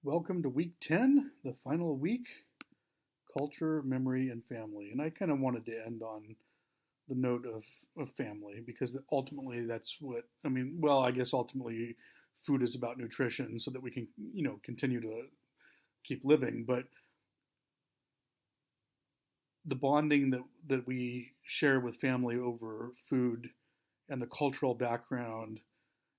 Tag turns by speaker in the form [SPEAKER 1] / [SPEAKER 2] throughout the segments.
[SPEAKER 1] Welcome to week 10, the final week, culture, memory, and family. And I kind of wanted to end on the note of family because ultimately that's I guess ultimately food is about nutrition so that we can, continue to keep living. But the bonding that we share with family over food and the cultural background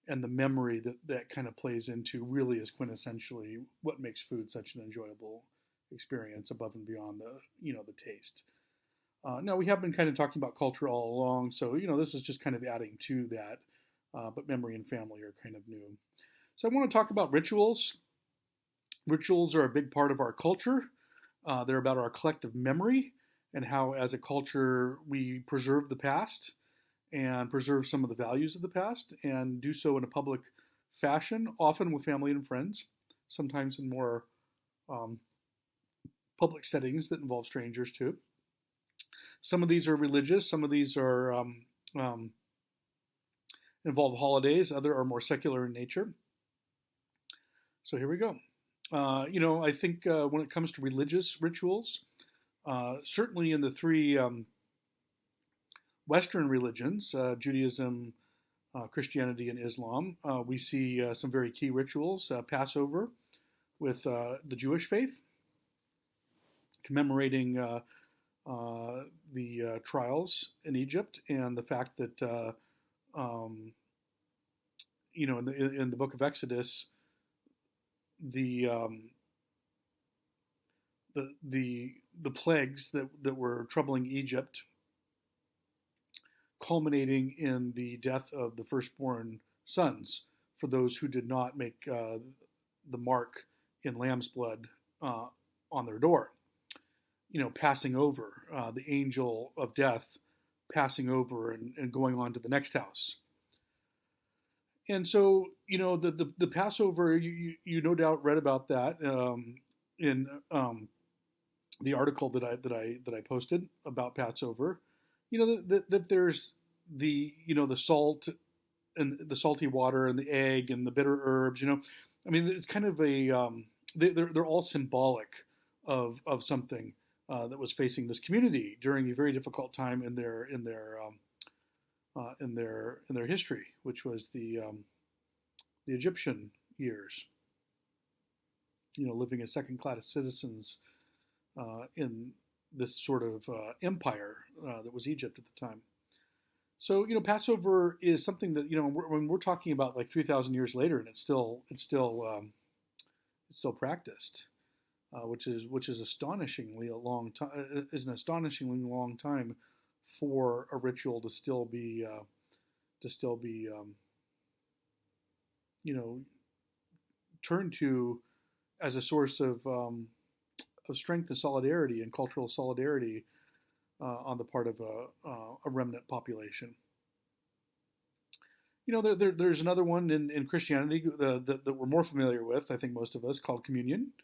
[SPEAKER 1] and the memory that kind of plays into really is quintessentially what makes food such an enjoyable experience above and beyond the taste. Now we have been kind of talking about culture all along, so this is just kind of adding to that. But memory and family are kind of new. So I want to talk about rituals. Rituals are a big part of our culture. They're about our collective memory and how, as a culture, we preserve the past and preserve some of the values of the past and do so in a public fashion, often with family and friends, sometimes in more um, public settings that involve strangers too. Some of these are religious, some of these are um, involve holidays, other are more secular in nature. So here we go. I think when it comes to religious rituals, certainly in the three Western religions, Judaism, Christianity, and Islam, we see some very key rituals. Passover with the Jewish faith, commemorating the trials in Egypt and the fact that, in the book of Exodus, the the plagues that were troubling Egypt, culminating in the death of the firstborn sons for those who did not make the mark in lamb's blood on their door. Passing over, the angel of death passing over and going on to the next house. And so, the Passover, you no doubt read about that in the article that I posted about Passover. That there's the salt and the salty water and the egg and the bitter herbs. It's kind of they're all symbolic of something that was facing this community during a very difficult time in their history, which was the Egyptian years. Living as second class citizens in this sort of empire that was Egypt at the time. So Passover is something that when we're talking about like 3,000 years later, and it's still practiced, which is astonishingly a long time. Is an astonishingly long time for a ritual to still be turned to as a source of strength and solidarity and cultural solidarity on the part of a remnant population. There's another one in Christianity that we're more familiar with, I think most of us, called communion.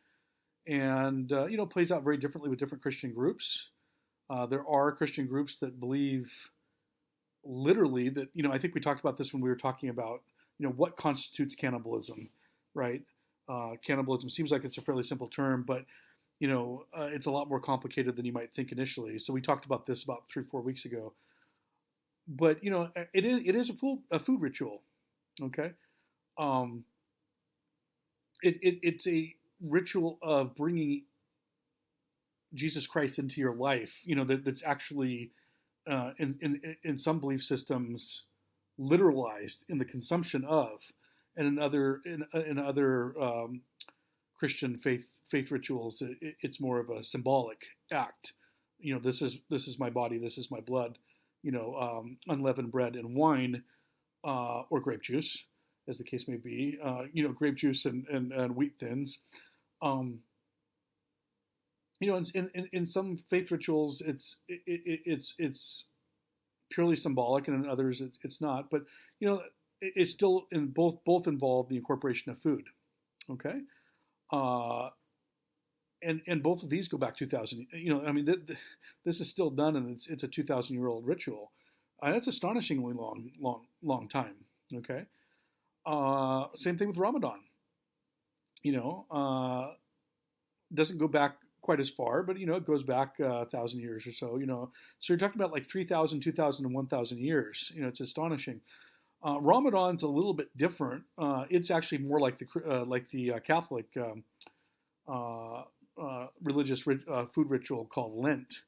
[SPEAKER 1] And, plays out very differently with different Christian groups. There are Christian groups that believe literally that, I think we talked about this when we were talking about, what constitutes cannibalism, right? Cannibalism seems like it's a fairly simple term, but it's a lot more complicated than you might think initially. So we talked about this about 3-4 weeks ago. But it is a food ritual. Okay, it's a ritual of bringing Jesus Christ into your life. That's actually in some belief systems literalized in the consumption of, and in other Christian faith rituals, it's more of a symbolic act. This is my body, this is my blood. Unleavened bread and wine, or grape juice, as the case may be. Grape juice and wheat thins. In some faith rituals, it's purely symbolic, and in others, it's not. But it's still in both involve the incorporation of food. Okay. And both of these go back 2,000. This is still done, and it's a 2,000-year-old ritual. That's astonishingly long time. Okay. Same thing with Ramadan. you know, doesn't go back quite as far, but it goes back 1,000 years or so. So you're talking about like 3,000, 2,000, and 1,000 years. It's astonishing. Ramadan's a little bit different. It's actually more like the Catholic religious food ritual called Lent,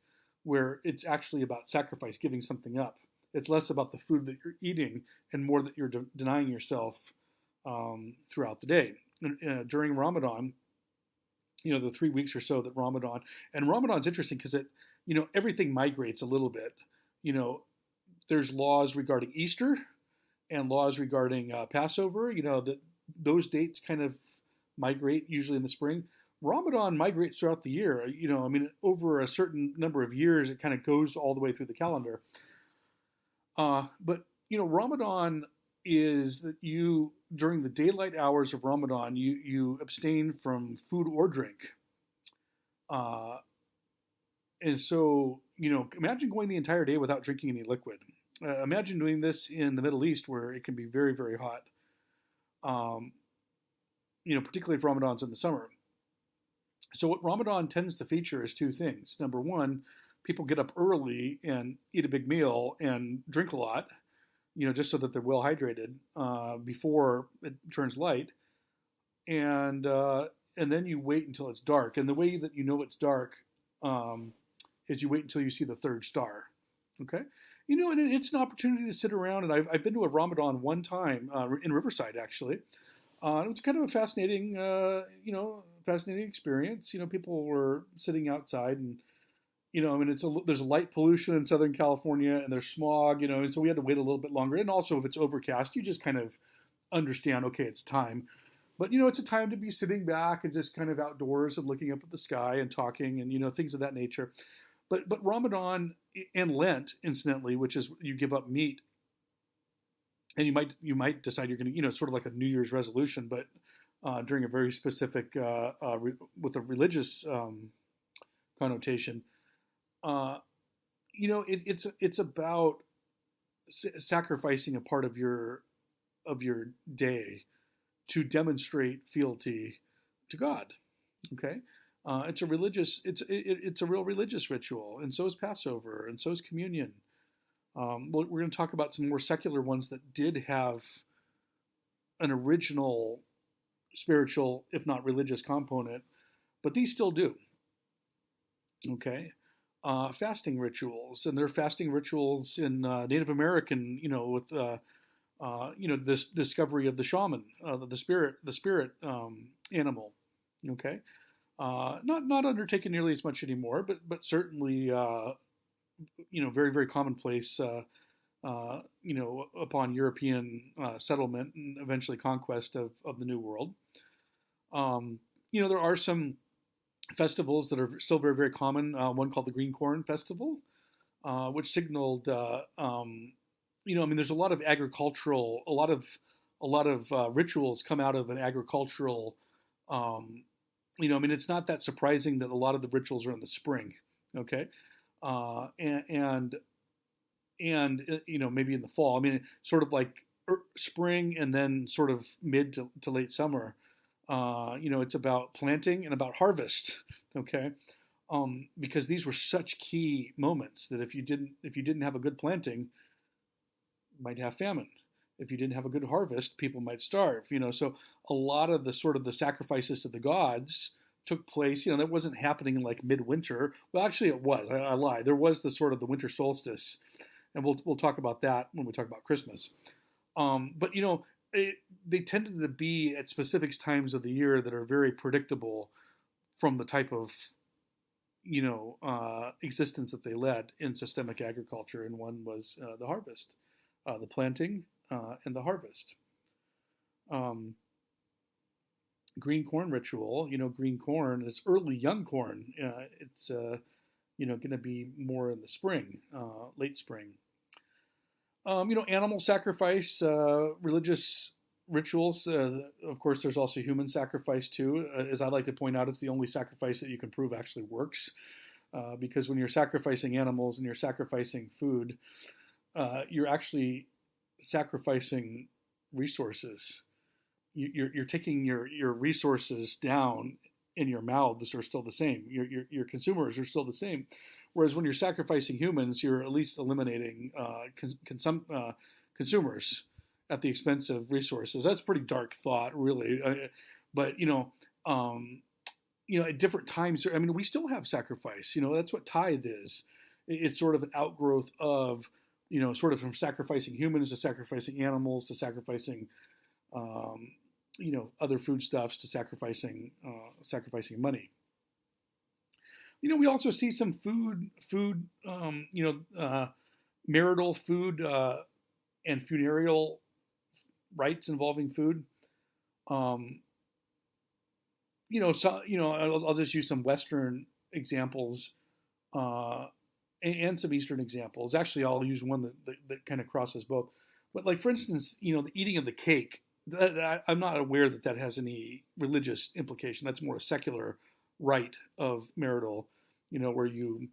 [SPEAKER 1] where it's actually about sacrifice, giving something up. It's less about the food that you're eating and more that you're denying yourself throughout the day. During Ramadan, the 3 weeks or so that Ramadan's interesting because everything migrates a little bit. There's laws regarding Easter and laws regarding Passover. That those dates kind of migrate usually in the spring. Ramadan migrates throughout the year. Over a certain number of years, it kind of goes all the way through the calendar. But Ramadan is that during the daylight hours of Ramadan, you abstain from food or drink. And so, imagine going the entire day without drinking any liquid. Imagine doing this in the Middle East where it can be very, very hot. Particularly if Ramadan's in the summer. So what Ramadan tends to feature is two things. Number one, people get up early and eat a big meal and drink a lot, just so that they're well hydrated before it turns light. And then you wait until it's dark. And the way that you know it's dark is you wait until you see the third star. Okay? And it's an opportunity to sit around. And I've been to a Ramadan one time in Riverside, actually. It was kind of a fascinating, fascinating experience. People were sitting outside and, there's light pollution in Southern California and there's smog, and so we had to wait a little bit longer. And also if it's overcast, you just kind of understand, okay, it's time. But, it's a time to be sitting back and just kind of outdoors and looking up at the sky and talking and, things of that nature. But Ramadan and Lent, incidentally, which is you give up meat, and you might decide you're going to, sort of like a New Year's resolution, but during a very specific, with a religious connotation, it's about sacrificing a part of your day to demonstrate fealty to God. Okay, it's a real religious ritual, and so is Passover, and so is communion. We're going to talk about some more secular ones that did have an original spiritual, if not religious, component, but these still do. Okay, fasting rituals, and there are fasting rituals in Native American, with this discovery of the shaman, the spirit animal. Okay, not undertaken nearly as much anymore, but certainly. Very, very commonplace, upon European settlement and eventually conquest of the New World. There are some festivals that are still very, very common. One called the Green Corn Festival, which signaled, there's a lot of agricultural, a lot of rituals come out of an agricultural, it's not that surprising that a lot of the rituals are in the spring. Okay. And maybe in the fall. Sort of like spring and then sort of mid to late summer. It's about planting and about harvest. Okay, because these were such key moments that if you didn't have a good planting, you might have famine. If you didn't have a good harvest, people might starve. So a lot of the sort of the sacrifices to the gods took place, that wasn't happening in like midwinter. Well, actually it was, I lied. There was the sort of the winter solstice, and we'll talk about that when we talk about Christmas. But they tended to be at specific times of the year that are very predictable from the type of, existence that they led in systemic agriculture. And one was the harvest, the planting and the harvest. Green corn ritual, green corn is early young corn. It's going to be more in the spring, late spring. Animal sacrifice, religious rituals. Of course, there's also human sacrifice too. As I like to point out, it's the only sacrifice that you can prove actually works. Because when you're sacrificing animals and you're sacrificing food, you're actually sacrificing resources. you're taking your resources down, and your mouths are still the same. Your consumers are still the same. Whereas when you're sacrificing humans, you're at least eliminating consumers at the expense of resources. That's a pretty dark thought, really. But at different times, I mean, we still have sacrifice. That's what tithe is. It's sort of an outgrowth of, sort of from sacrificing humans to sacrificing animals to sacrificing, other foodstuffs to sacrificing money. We also see some marital food and funereal rites involving food. I'll just use some Western examples and some Eastern examples. Actually, I'll use one that kind of crosses both. But like, for instance, the eating of the cake, I'm not aware that has any religious implication. That's more a secular rite of marital, where you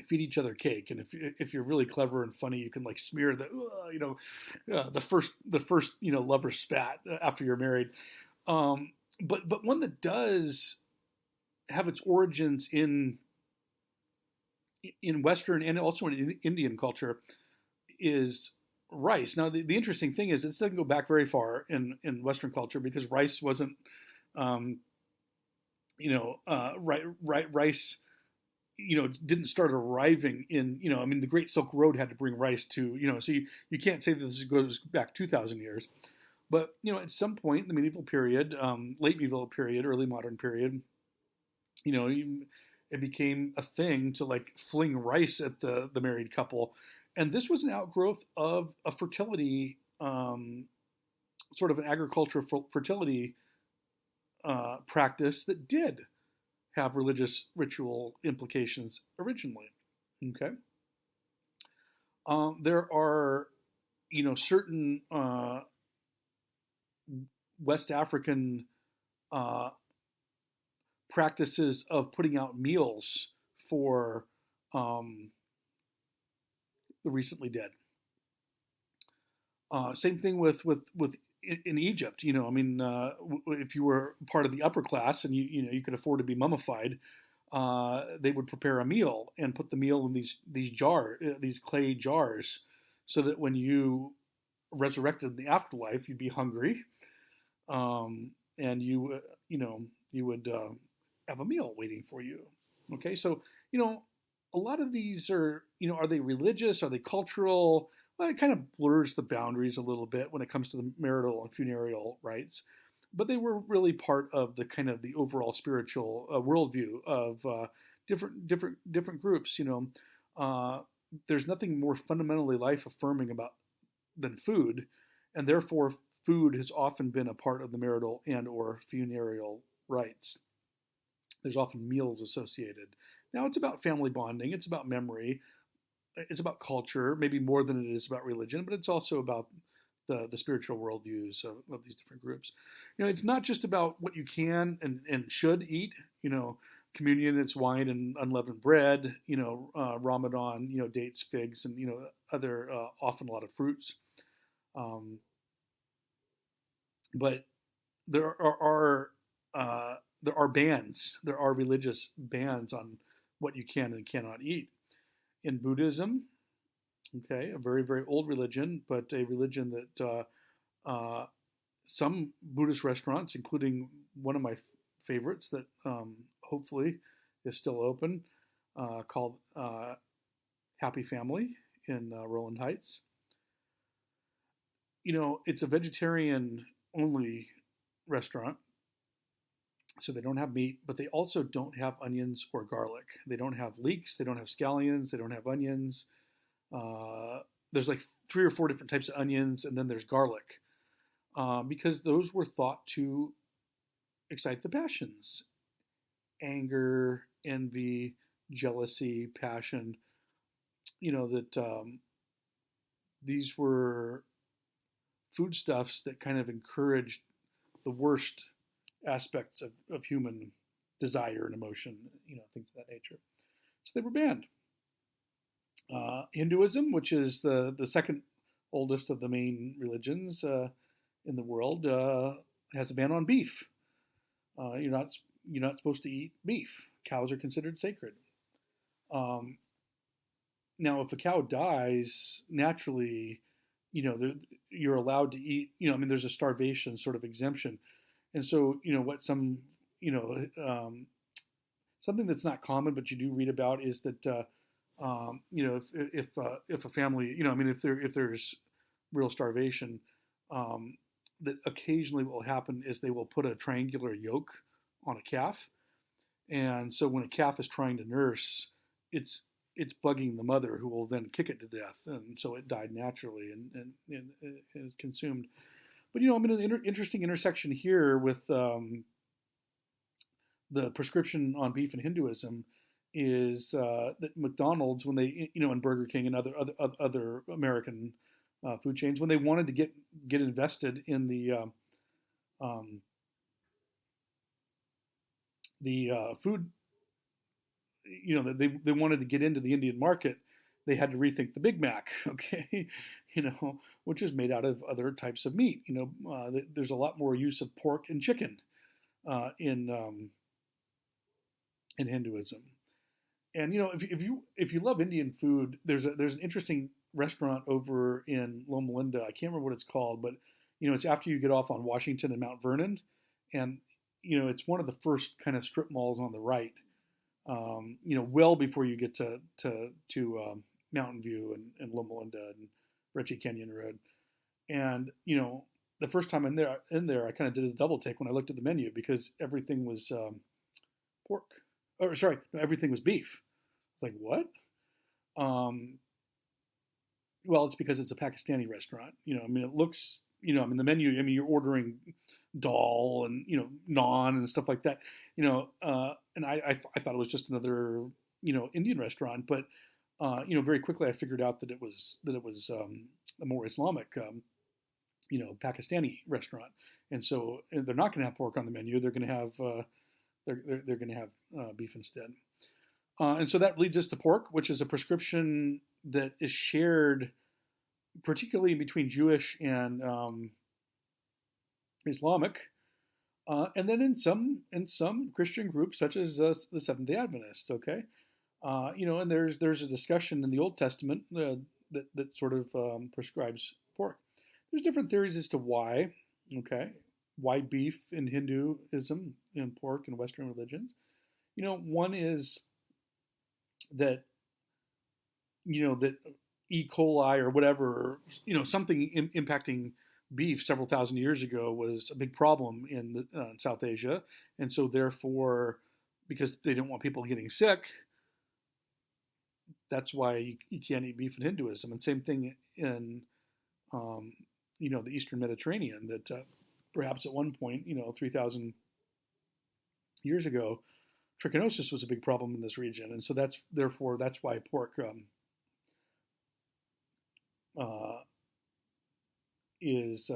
[SPEAKER 1] feed each other cake, and if you're really clever and funny, you can like smear the first lover spat after you're married. But one that does have its origins in Western and also in Indian culture is rice. Now, the interesting thing is it doesn't go back very far in Western culture, because rice wasn't, rice, didn't start arriving in, the Great Silk Road had to bring rice to, so you can't say that this goes back 2,000 years. But, at some point in the medieval period, late medieval period, early modern period, it became a thing to like fling rice at the married couple. And this was an outgrowth of a fertility, sort of an agricultural fertility practice that did have religious ritual implications originally. Okay. There are, certain West African practices of putting out meals for the recently dead. Same thing with in Egypt. If you were part of the upper class and you could afford to be mummified, they would prepare a meal and put the meal in these clay jars, so that when you resurrected in the afterlife, you'd be hungry, and you would have a meal waiting for you. Okay, so a lot of these are they religious? Are they cultural? Well, it kind of blurs the boundaries a little bit when it comes to the marital and funereal rites, but they were really part of the kind of the overall spiritual worldview of different groups. There's nothing more fundamentally life affirming than food, and therefore food has often been a part of the marital and or funereal rites. There's often meals associated. Now, it's about family bonding, it's about memory, it's about culture, maybe more than it is about religion, but it's also about the spiritual worldviews of these different groups. It's not just about what you can and should eat. Communion, it's wine and unleavened bread. Ramadan, dates, figs, and other often a lot of fruits. But there are bans. There are religious bans on what you can and cannot eat. In Buddhism, okay, a very, very old religion, but a religion that some Buddhist restaurants, including one of my favorites that hopefully is still open, called Happy Family in Rowland Heights. It's a vegetarian-only restaurant, so they don't have meat, but they also don't have onions or garlic. They don't have leeks, they don't have scallions, they don't have onions. There's like 3 or 4 different types of onions, and then there's garlic, because those were thought to excite the passions: anger, envy, jealousy, passion. These were foodstuffs that kind of encouraged the worst aspects of human desire and emotion, things of that nature. So they were banned. Hinduism, which is the second oldest of the main religions, in the world has a ban on beef. You're not supposed to eat beef. Cows are considered sacred. Um, Now, if a cow dies naturally, you're allowed to eat. There's a starvation sort of exemption, and so what you know, um, something that's not common, but you do read about is that if a family, if there's real starvation, um, that occasionally what will happen is they will put a triangular yoke on a calf, and so when a calf is trying to nurse, it's it's bugging the mother, who will then kick it to death, and so it died naturally and is consumed. But I'm in an interesting intersection here with the prescription on beef in Hinduism is that McDonald's, when they, and Burger King and other American food chains, when they wanted to get invested in um, the food, they wanted to get into the Indian market, they had to rethink the Big Mac, okay, which is made out of other types of meat. There's a lot more use of pork and chicken in Hinduism. And if you love Indian food, there's an interesting restaurant over in Loma Linda. I can't remember what it's called, but it's after you get off on Washington and Mount Vernon, and it's one of the first kind of strip malls on the right. Well before you get to Mountain View and Loma Linda and Ritchie Canyon Road. And the first time in there, I kind of did a double take when I looked at the menu, because everything was pork. Or sorry, no, everything was beef. It's like, what? Well, it's because it's a Pakistani restaurant. It looks, the menu, you're ordering dal and, naan and stuff like that, and I thought it was just another, Indian restaurant. But, very quickly I figured out that it was a more Islamic, Pakistani restaurant. And so they're not going to have pork on the menu. They're going to have, they're going to have beef instead. And so that leads us to pork, which is a prescription that is shared particularly between Jewish and Islamic, and then in some Christian groups, such as the Seventh Day Adventists. Okay, and there's a discussion in the Old Testament that sort of prescribes pork. There's different theories as to why. Okay, why beef in Hinduism and pork in Western religions. One is that that E. coli or whatever, something impacting beef several thousand years ago was a big problem in South Asia, and so therefore, because they didn't want people getting sick, that's why you can't eat beef in Hinduism. And same thing in the Eastern Mediterranean, that perhaps at one point, 3,000 years ago, trichinosis was a big problem in this region, and so that's why pork is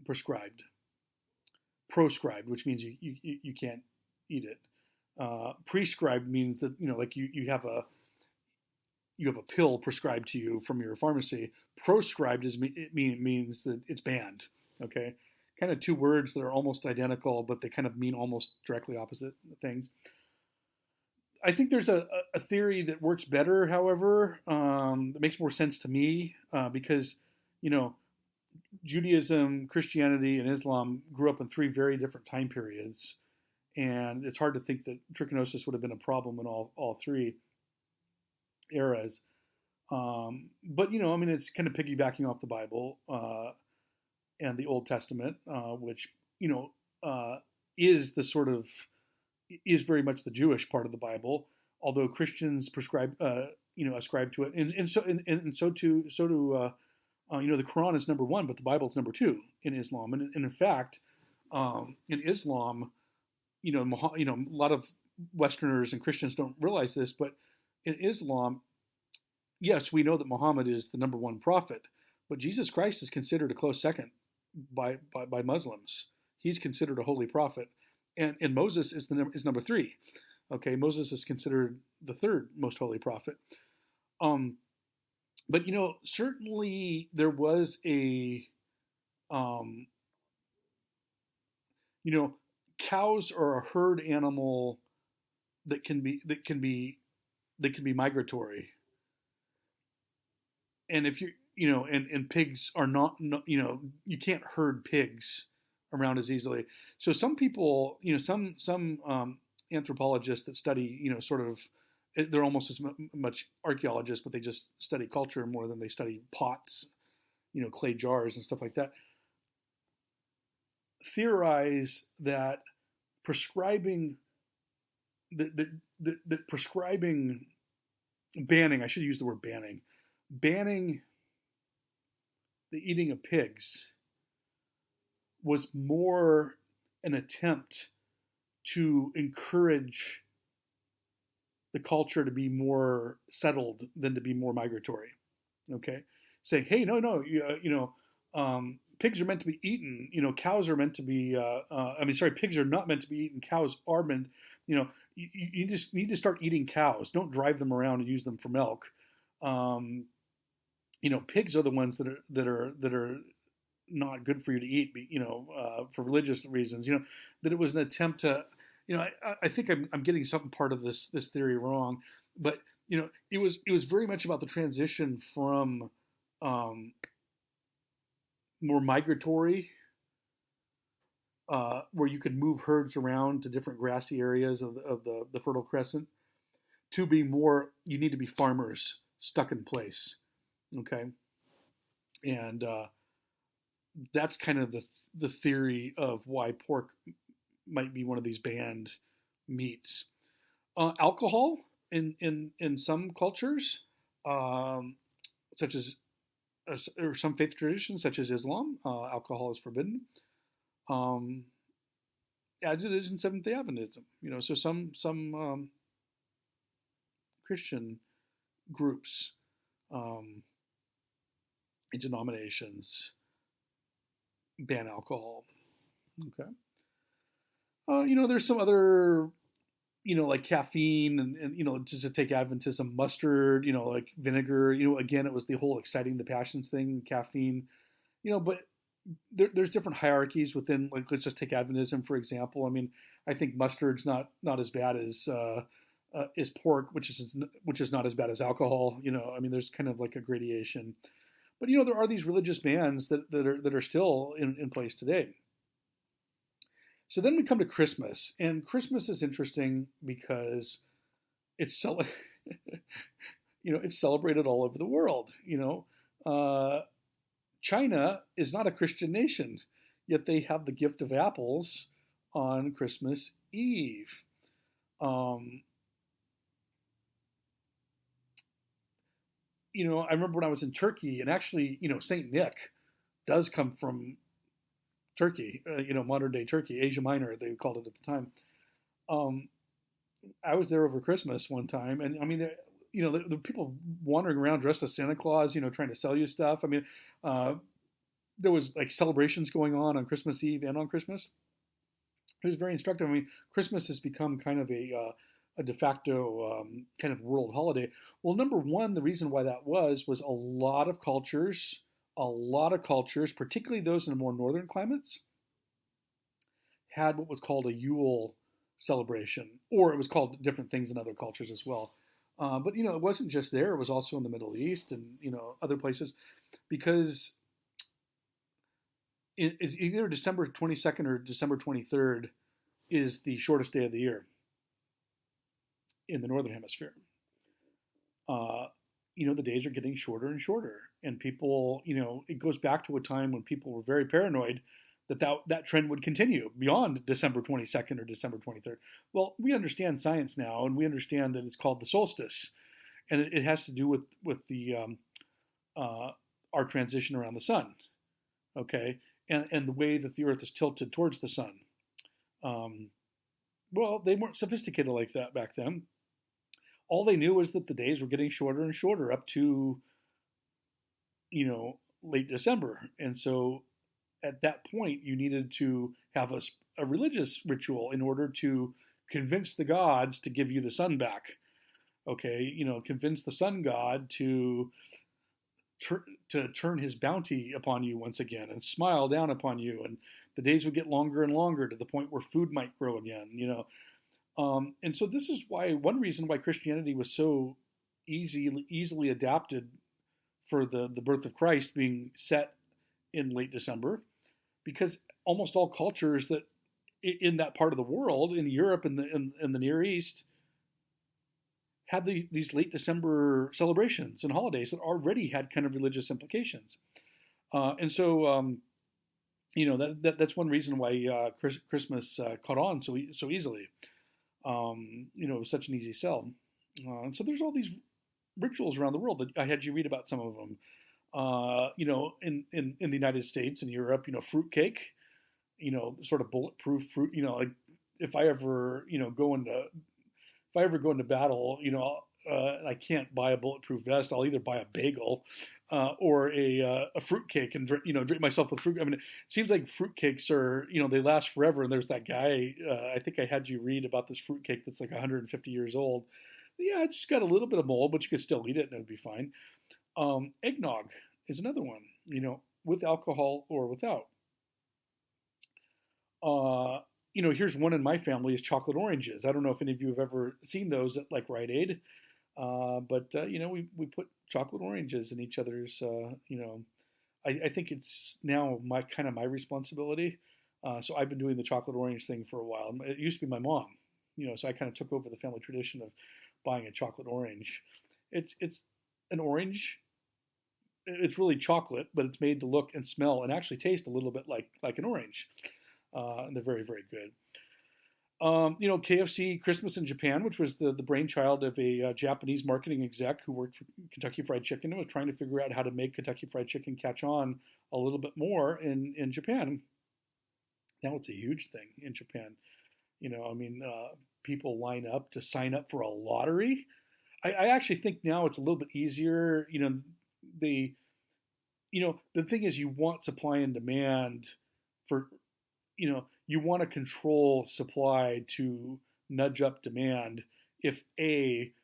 [SPEAKER 1] prescribed. Proscribed, which means you can't eat it. Prescribed means that like you have a pill prescribed to you from your pharmacy. Proscribed means that it's banned. Okay, kind of two words that are almost identical, but they kind of mean almost directly opposite things. I think there's a theory that works better, however, that makes more sense to me, because, Judaism, Christianity, and Islam grew up in three very different time periods, and it's hard to think that trichinosis would have been a problem in all three eras. But, it's kind of piggybacking off the Bible and the Old Testament, which, is the sort of is very much the Jewish part of the Bible, although Christians ascribe to it, and so do the Quran is number one, but the Bible is number two in Islam, and in fact, in Islam, a lot of Westerners and Christians don't realize this, but in Islam, yes, we know that Muhammad is the number one prophet, but Jesus Christ is considered a close second by Muslims. He's considered a holy prophet. And Moses is number three. Okay, Moses is considered the third most holy prophet. But certainly there was a, um, you know, cows are a herd animal that can be migratory, and if and pigs are not, you can't herd pigs around as easily. So some people, some anthropologists that study, sort of, they're almost as much archaeologists, but they just study culture more than they study pots, clay jars and stuff like that. Theorize that prescribing that prescribing banning, I should use the word banning the eating of pigs was more an attempt to encourage the culture to be more settled than to be more migratory. Okay, saying, hey, no, pigs are meant to be eaten. Cows are meant to be. Pigs are not meant to be eaten. Cows are meant. You just need to start eating cows. Don't drive them around and use them for milk. Pigs are the ones that are not good for you to eat. For religious reasons. That it was an attempt to. I think I'm getting some part of this theory wrong, but it was very much about the transition from more migratory, where you could move herds around to different grassy areas of the Fertile Crescent, to be more, you need to be farmers stuck in place. Okay, and that's kind of the theory of why pork might be one of these banned meats. Alcohol in some cultures, such as or some faith traditions, such as Islam, alcohol is forbidden, as it is in Seventh Day Adventism. So some Christian groups and denominations ban alcohol. Okay. There's some other, like caffeine and just to take Adventism, mustard, like vinegar, again, it was the whole exciting the passions thing, caffeine, but there's different hierarchies within, like, let's just take Adventism, for example. I mean, I think mustard's not as bad as pork, which is not as bad as alcohol. I mean, there's kind of like a gradation, but there are these religious bans that are still in place today. So then we come to Christmas, and Christmas is interesting because it's it's celebrated all over the world. China is not a Christian nation, yet they have the gift of apples on Christmas Eve. I remember when I was in Turkey, and actually, Saint Nick does come from Turkey, modern day Turkey, Asia Minor, they called it at the time. I was there over Christmas one time, and I mean, the people wandering around dressed as Santa Claus, trying to sell you stuff. I mean, there was like celebrations going on Christmas Eve and on Christmas. It was very instructive. I mean, Christmas has become kind of a de facto kind of world holiday. Well, number one, the reason why that was a lot of cultures, particularly those in the more northern climates, had what was called a Yule celebration, or it was called different things in other cultures as well. But it wasn't just there; it was also in the Middle East and other places, because it's either December 22nd or December 23rd is the shortest day of the year in the northern hemisphere. The days are getting shorter and shorter, and people, it goes back to a time when people were very paranoid that trend would continue beyond December 22nd or December 23rd. Well, we understand science now, and we understand that it's called the solstice, and it has to do with the our transition around the sun, okay, and the way that the Earth is tilted towards the sun. Well, they weren't sophisticated like that back then. All they knew was that the days were getting shorter and shorter up to, late December. And so at that point, you needed to have a religious ritual in order to convince the gods to give you the sun back. Okay, convince the sun god to to turn his bounty upon you once again and smile down upon you, and the days would get longer and longer to the point where food might grow again, and so this is one reason why Christianity was so easily adapted for the birth of Christ being set in late December, because almost all cultures that in that part of the world, in Europe and the Near East, had these late December celebrations and holidays that already had kind of religious implications. And so, that's one reason why Christmas caught on so easily. It was such an easy sell. And so there's all these rituals around the world that I had you read about some of them. In the United States and Europe, fruitcake, sort of bulletproof fruit. Like if I ever go into battle, I can't buy a bulletproof vest. I'll either buy a bagel or a fruitcake and drink myself with fruit. I mean, it seems like fruitcakes are they last forever. And there's that guy I think I had you read about this fruitcake that's like 150 years old. Yeah, it's just got a little bit of mold, but you could still eat it and it would be fine. Eggnog is another one, with alcohol or without. Here's one in my family is chocolate oranges. I don't know if any of you have ever seen those at like Rite Aid, but we put chocolate oranges in each other's. I think it's now my responsibility. So I've been doing the chocolate orange thing for a while. It used to be my mom, so I kind of took over the family tradition of buying a chocolate orange. It's an orange. It's really chocolate, but it's made to look and smell and actually taste a little bit like an orange. And they're very, very good. KFC Christmas in Japan, which was the brainchild of a Japanese marketing exec who worked for Kentucky Fried Chicken and was trying to figure out how to make Kentucky Fried Chicken catch on a little bit more in Japan. Now it's a huge thing in Japan. People line up to sign up for a lottery. I actually think now it's a little bit easier. The thing is, you want supply and demand for, you want to control supply to nudge up demand if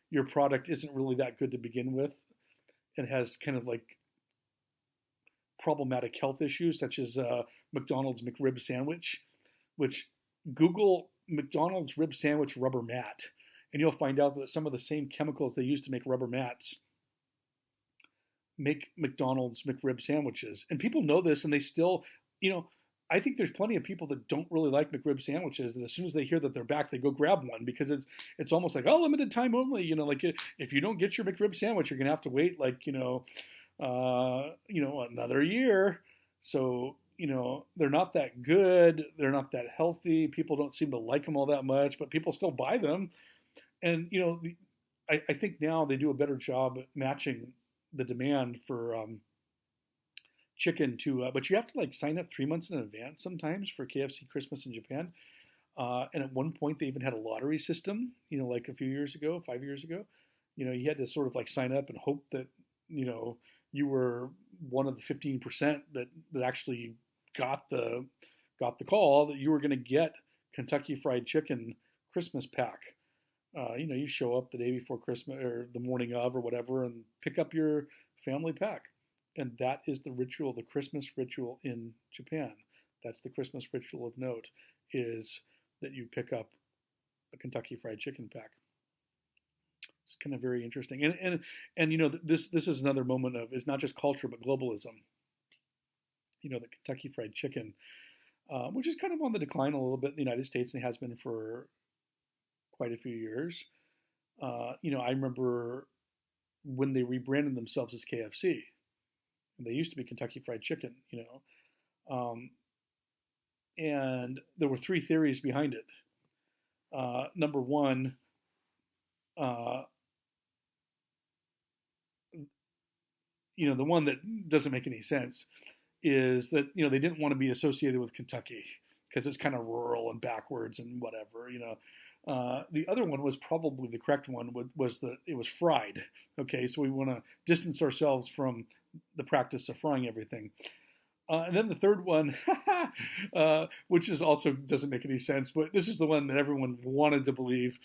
[SPEAKER 1] your product isn't really that good to begin with and has kind of like problematic health issues, such as McDonald's McRib sandwich, which Google McDonald's rib sandwich rubber mat, and you'll find out that some of the same chemicals they use to make rubber mats make McDonald's McRib sandwiches. And people know this, and they still, I think there's plenty of people that don't really like McRib sandwiches that as soon as they hear that they're back, they go grab one because it's almost like, oh, limited time only. Like if you don't get your McRib sandwich, you're gonna have to wait another year. So they're not that good. They're not that healthy. People don't seem to like them all that much, but people still buy them. And I think now they do a better job at matching the demand for chicken to, but you have to sign up 3 months in advance sometimes for KFC Christmas in Japan. And at one point they even had a lottery system, like a few years ago, 5 years ago. You had to sort of sign up and hope that, you were one of the 15% that actually got the call that you were going to get Kentucky Fried Chicken Christmas pack. You show up the day before Christmas or the morning of or whatever and pick up your family pack. And that is the ritual, the Christmas ritual in Japan. That's the Christmas ritual of note, is that you pick up a Kentucky Fried Chicken pack. It's kind of very interesting. And this is another moment of, it's not just culture, but globalism. The Kentucky Fried Chicken, which is kind of on the decline a little bit in the United States and has been for quite a few years. I remember when they rebranded themselves as KFC. And they used to be Kentucky Fried Chicken, and there were three theories behind it. Number one, the one that doesn't make any sense is that, they didn't want to be associated with Kentucky because it's kind of rural and backwards and whatever, The other one was probably the correct one, was that it was fried. Okay, so we want to distance ourselves from the practice of frying everything. And then the third one, which is also doesn't make any sense, but this is the one that everyone wanted to believe,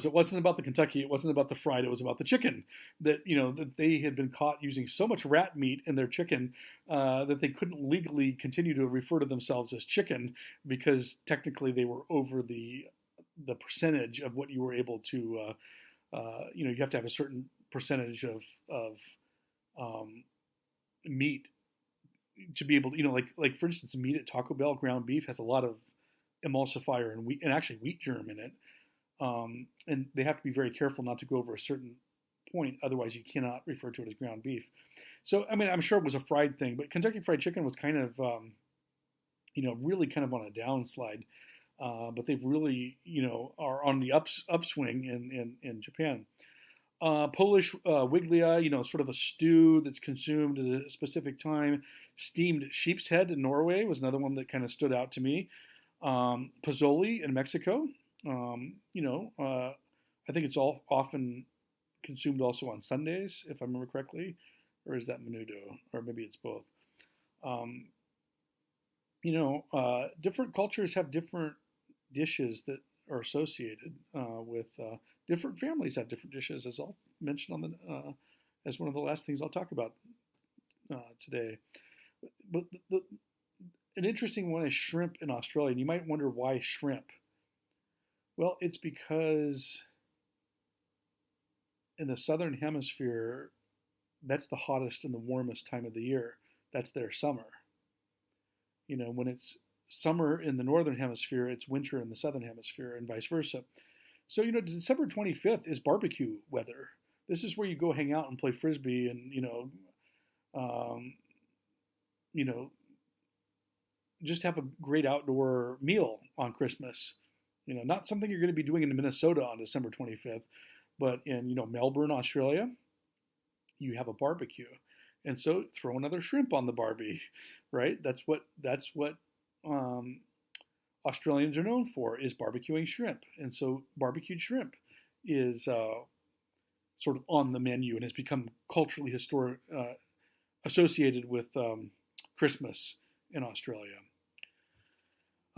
[SPEAKER 1] it wasn't about the Kentucky, it wasn't about the fried, it was about the chicken. That that they had been caught using so much rat meat in their chicken that they couldn't legally continue to refer to themselves as chicken because technically they were over the percentage of what you were able to. You have to have a certain percentage of meat to be able to, like for instance, meat at Taco Bell, ground beef has a lot of emulsifier and wheat, and actually wheat germ in it. And they have to be very careful not to go over a certain point, otherwise you cannot refer to it as ground beef. So, I mean, I'm sure it was a fried thing, but Kentucky Fried Chicken was kind of, really kind of on a downslide. But they've really, are on the upswing in Japan. Polish wiglia, sort of a stew that's consumed at a specific time. Steamed sheep's head in Norway was another one that kind of stood out to me. Pozole in Mexico. I think it's all often consumed also on Sundays, if I remember correctly, or is that menudo, or maybe it's both. Different cultures have different dishes that are associated with different families have different dishes, as I'll mention on the as one of the last things I'll talk about today. But an interesting one is shrimp in Australia, and you might wonder why shrimp. Well, it's because in the southern hemisphere, that's the hottest and the warmest time of the year. That's their summer. When it's summer in the northern hemisphere, it's winter in the southern hemisphere, and vice versa. So, December 25th is barbecue weather. This is where you go hang out and play frisbee, and just have a great outdoor meal on Christmas. Not something you're going to be doing in Minnesota on December 25th, but in Melbourne, Australia, you have a barbecue, and so throw another shrimp on the barbie, right? That's what Australians are known for, is barbecuing shrimp, and so barbecued shrimp is sort of on the menu and has become culturally associated with Christmas in Australia.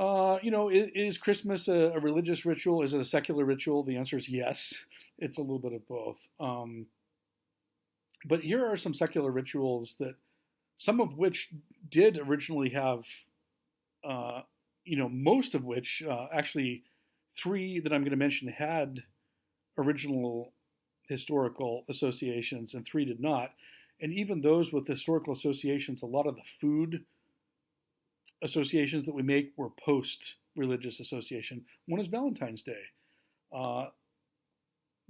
[SPEAKER 1] Is Christmas a religious ritual? Is it a secular ritual? The answer is yes. It's a little bit of both. But here are some secular rituals that, some of which did originally have, most of which, actually 3 that I'm going to mention had original historical associations and 3 did not. And even those with historical associations, a lot of the food associations that we make were post-religious association. One is Valentine's Day.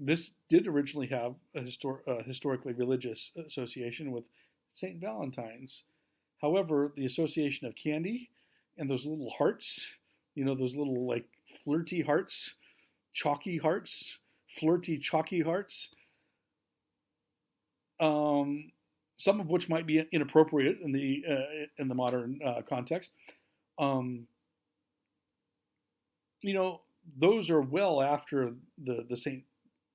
[SPEAKER 1] This did originally have a historically religious association with St. Valentine's. However, the association of candy and those little hearts, those little like flirty hearts, chalky hearts, flirty chalky hearts, some of which might be inappropriate in the modern context. Those are well after the St.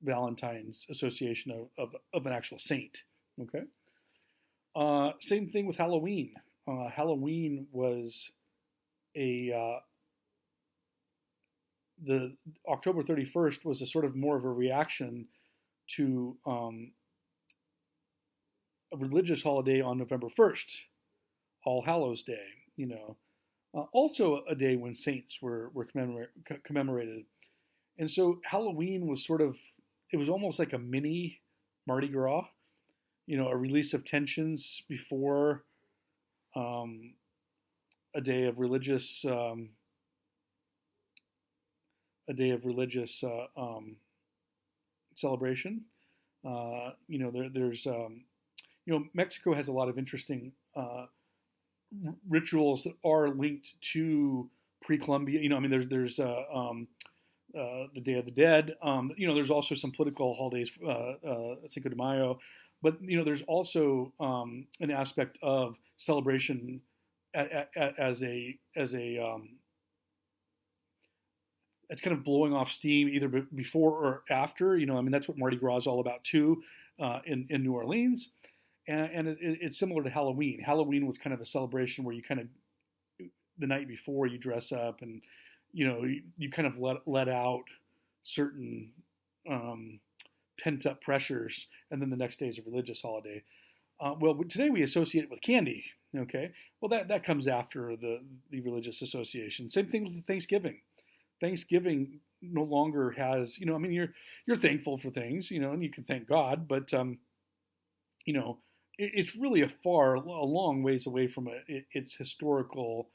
[SPEAKER 1] Valentine's association of an actual saint. Okay. Same thing with Halloween. Halloween was the October 31st was a sort of more of a reaction to a religious holiday on November 1st, All Hallows Day. Also a day when saints were commemorated. And so Halloween was it was almost like a mini Mardi Gras, a release of tensions before a day of religious celebration. There's Mexico has a lot of interesting rituals that are linked to pre-Columbia. There's the Day of the Dead. There's also some political holidays, Cinco de Mayo, but there's also an aspect of celebration as it's kind of blowing off steam either before or after. That's what Mardi Gras is all about too, in New Orleans. And it's similar to Halloween. Halloween was kind of a celebration where you kind of, the night before, you dress up and, you kind of let out certain pent up pressures, and then the next day is a religious holiday. Well, today we associate it with candy. Okay, well that comes after the religious association. Same thing with Thanksgiving. Thanksgiving no longer has, I mean, you're thankful for things, and you can thank God, but it's really a long ways away from its historical,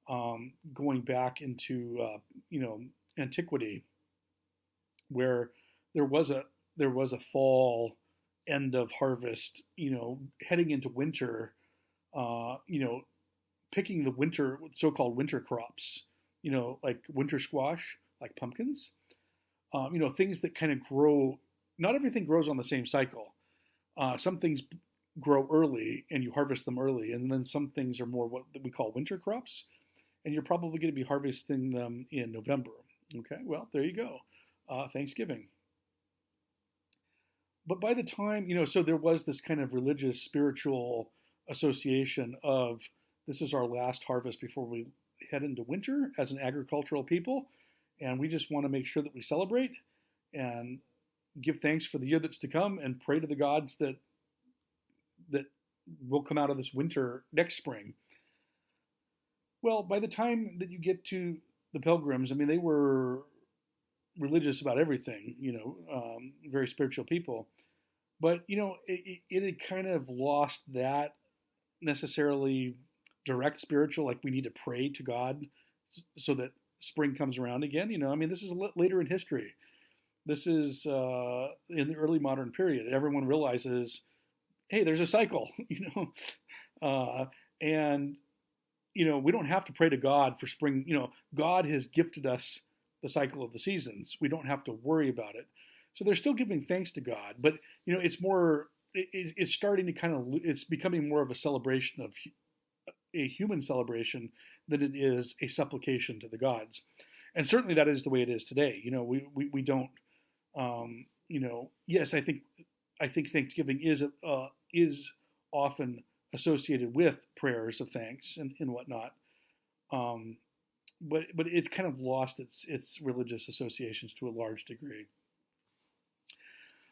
[SPEAKER 1] going back into antiquity, where there was a fall end of harvest, heading into winter, picking the so-called winter crops, like winter squash, like pumpkins, things that kind of grow. Not everything grows on the same cycle. Some things grow early and you harvest them early, and then some things are more what we call winter crops, and you're probably going to be harvesting them in November. Okay, well, there you go. Thanksgiving. But by the time, so there was this kind of religious, spiritual association of this is our last harvest before we head into winter as an agricultural people, and we just want to make sure that we celebrate and give thanks for the year that's to come and pray to the gods that will come out of this winter next spring. Well, by the time that you get to the Pilgrims, I mean, they were religious about everything, very spiritual people. But, it had kind of lost that necessarily direct spiritual, like we need to pray to God so that spring comes around again. I mean, this is later in history. This is in the early modern period. Everyone realizes, hey, there's a cycle, and, we don't have to pray to God for spring. God has gifted us the cycle of the seasons. We don't have to worry about it. So they're still giving thanks to God, but it's more. It's starting to it's becoming more of a celebration of a human celebration than it is a supplication to the gods, and certainly that is the way it is today. We don't. Yes, I think Thanksgiving is often associated with prayers of thanks and whatnot. But it's kind of lost its religious associations to a large degree.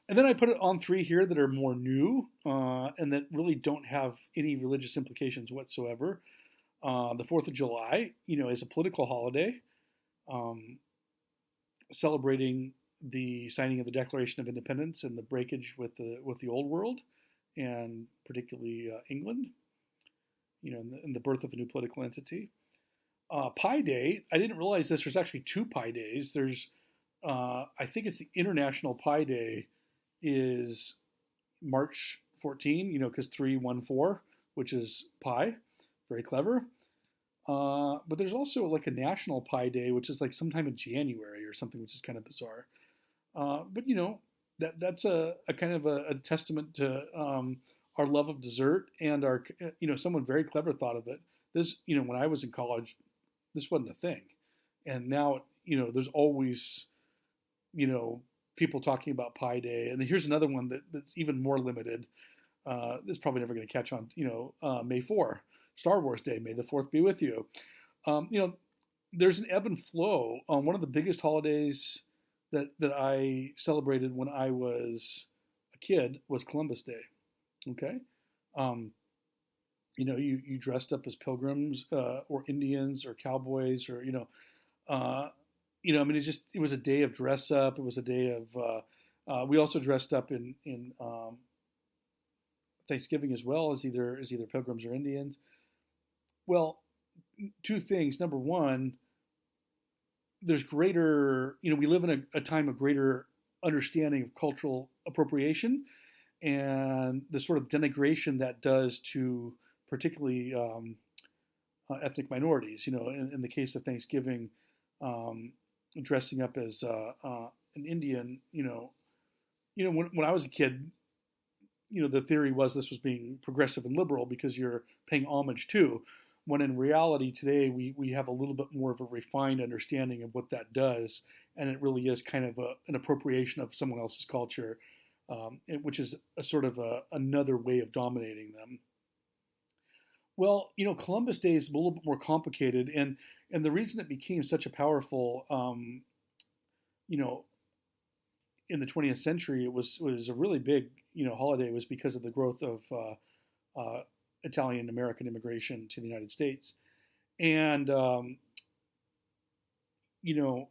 [SPEAKER 1] And then I put it on 3 here that are more new and that really don't have any religious implications whatsoever. The 4th of July, is a political holiday, celebrating the signing of the Declaration of Independence and the breakage with the Old World, and particularly England, and the birth of a new political entity. Pi Day, I didn't realize this. There's actually 2 Pi Days. There's, I think it's the International Pi Day is March 14, because 314, which is pi, very clever. But there's also like a National Pi Day, which is like sometime in January or something, which is kind of bizarre. But that's a kind of a testament to our love of dessert and our, someone very clever thought of it. This, when I was in college, this wasn't a thing. And now, there's always, people talking about Pi Day. And here's another one that's even more limited. This is probably never going to catch on, May 4, Star Wars Day, May the 4th be with you. There's an ebb and flow. One of the biggest holidays that I celebrated when I was a kid was Columbus Day. Okay. You dressed up as pilgrims, or Indians or cowboys or, it was a day of dress up. It was a day of, we also dressed up in Thanksgiving as well as either pilgrims or Indians. Well, 2 things. Number one, there's greater, we live in a time of greater understanding of cultural appropriation and the sort of denigration that does to particularly ethnic minorities. In the case of Thanksgiving, dressing up as an Indian, when I was a kid, the theory was this was being progressive and liberal because you're paying homage to, when in reality today we have a little bit more of a refined understanding of what that does, and it really is kind of an appropriation of someone else's culture, which is a sort of another way of dominating them. Well, Columbus Day is a little bit more complicated, and the reason it became such a powerful, in the 20th century, it was a really big holiday. It was because of the growth of Italian American immigration to the United States, and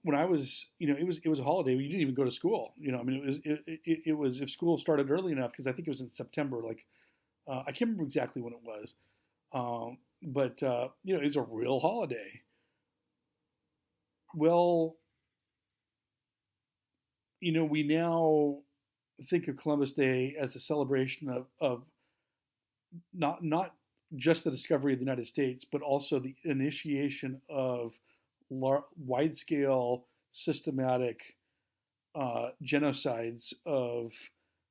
[SPEAKER 1] when I was, it was a holiday. You didn't even go to school. I mean, it was if school started early enough, because I think it was in September. Like, I can't remember exactly when it was, but it was a real holiday. Well, we now think of Columbus Day as a celebration of not just the discovery of the United States, but also the initiation of wide-scale, systematic genocides of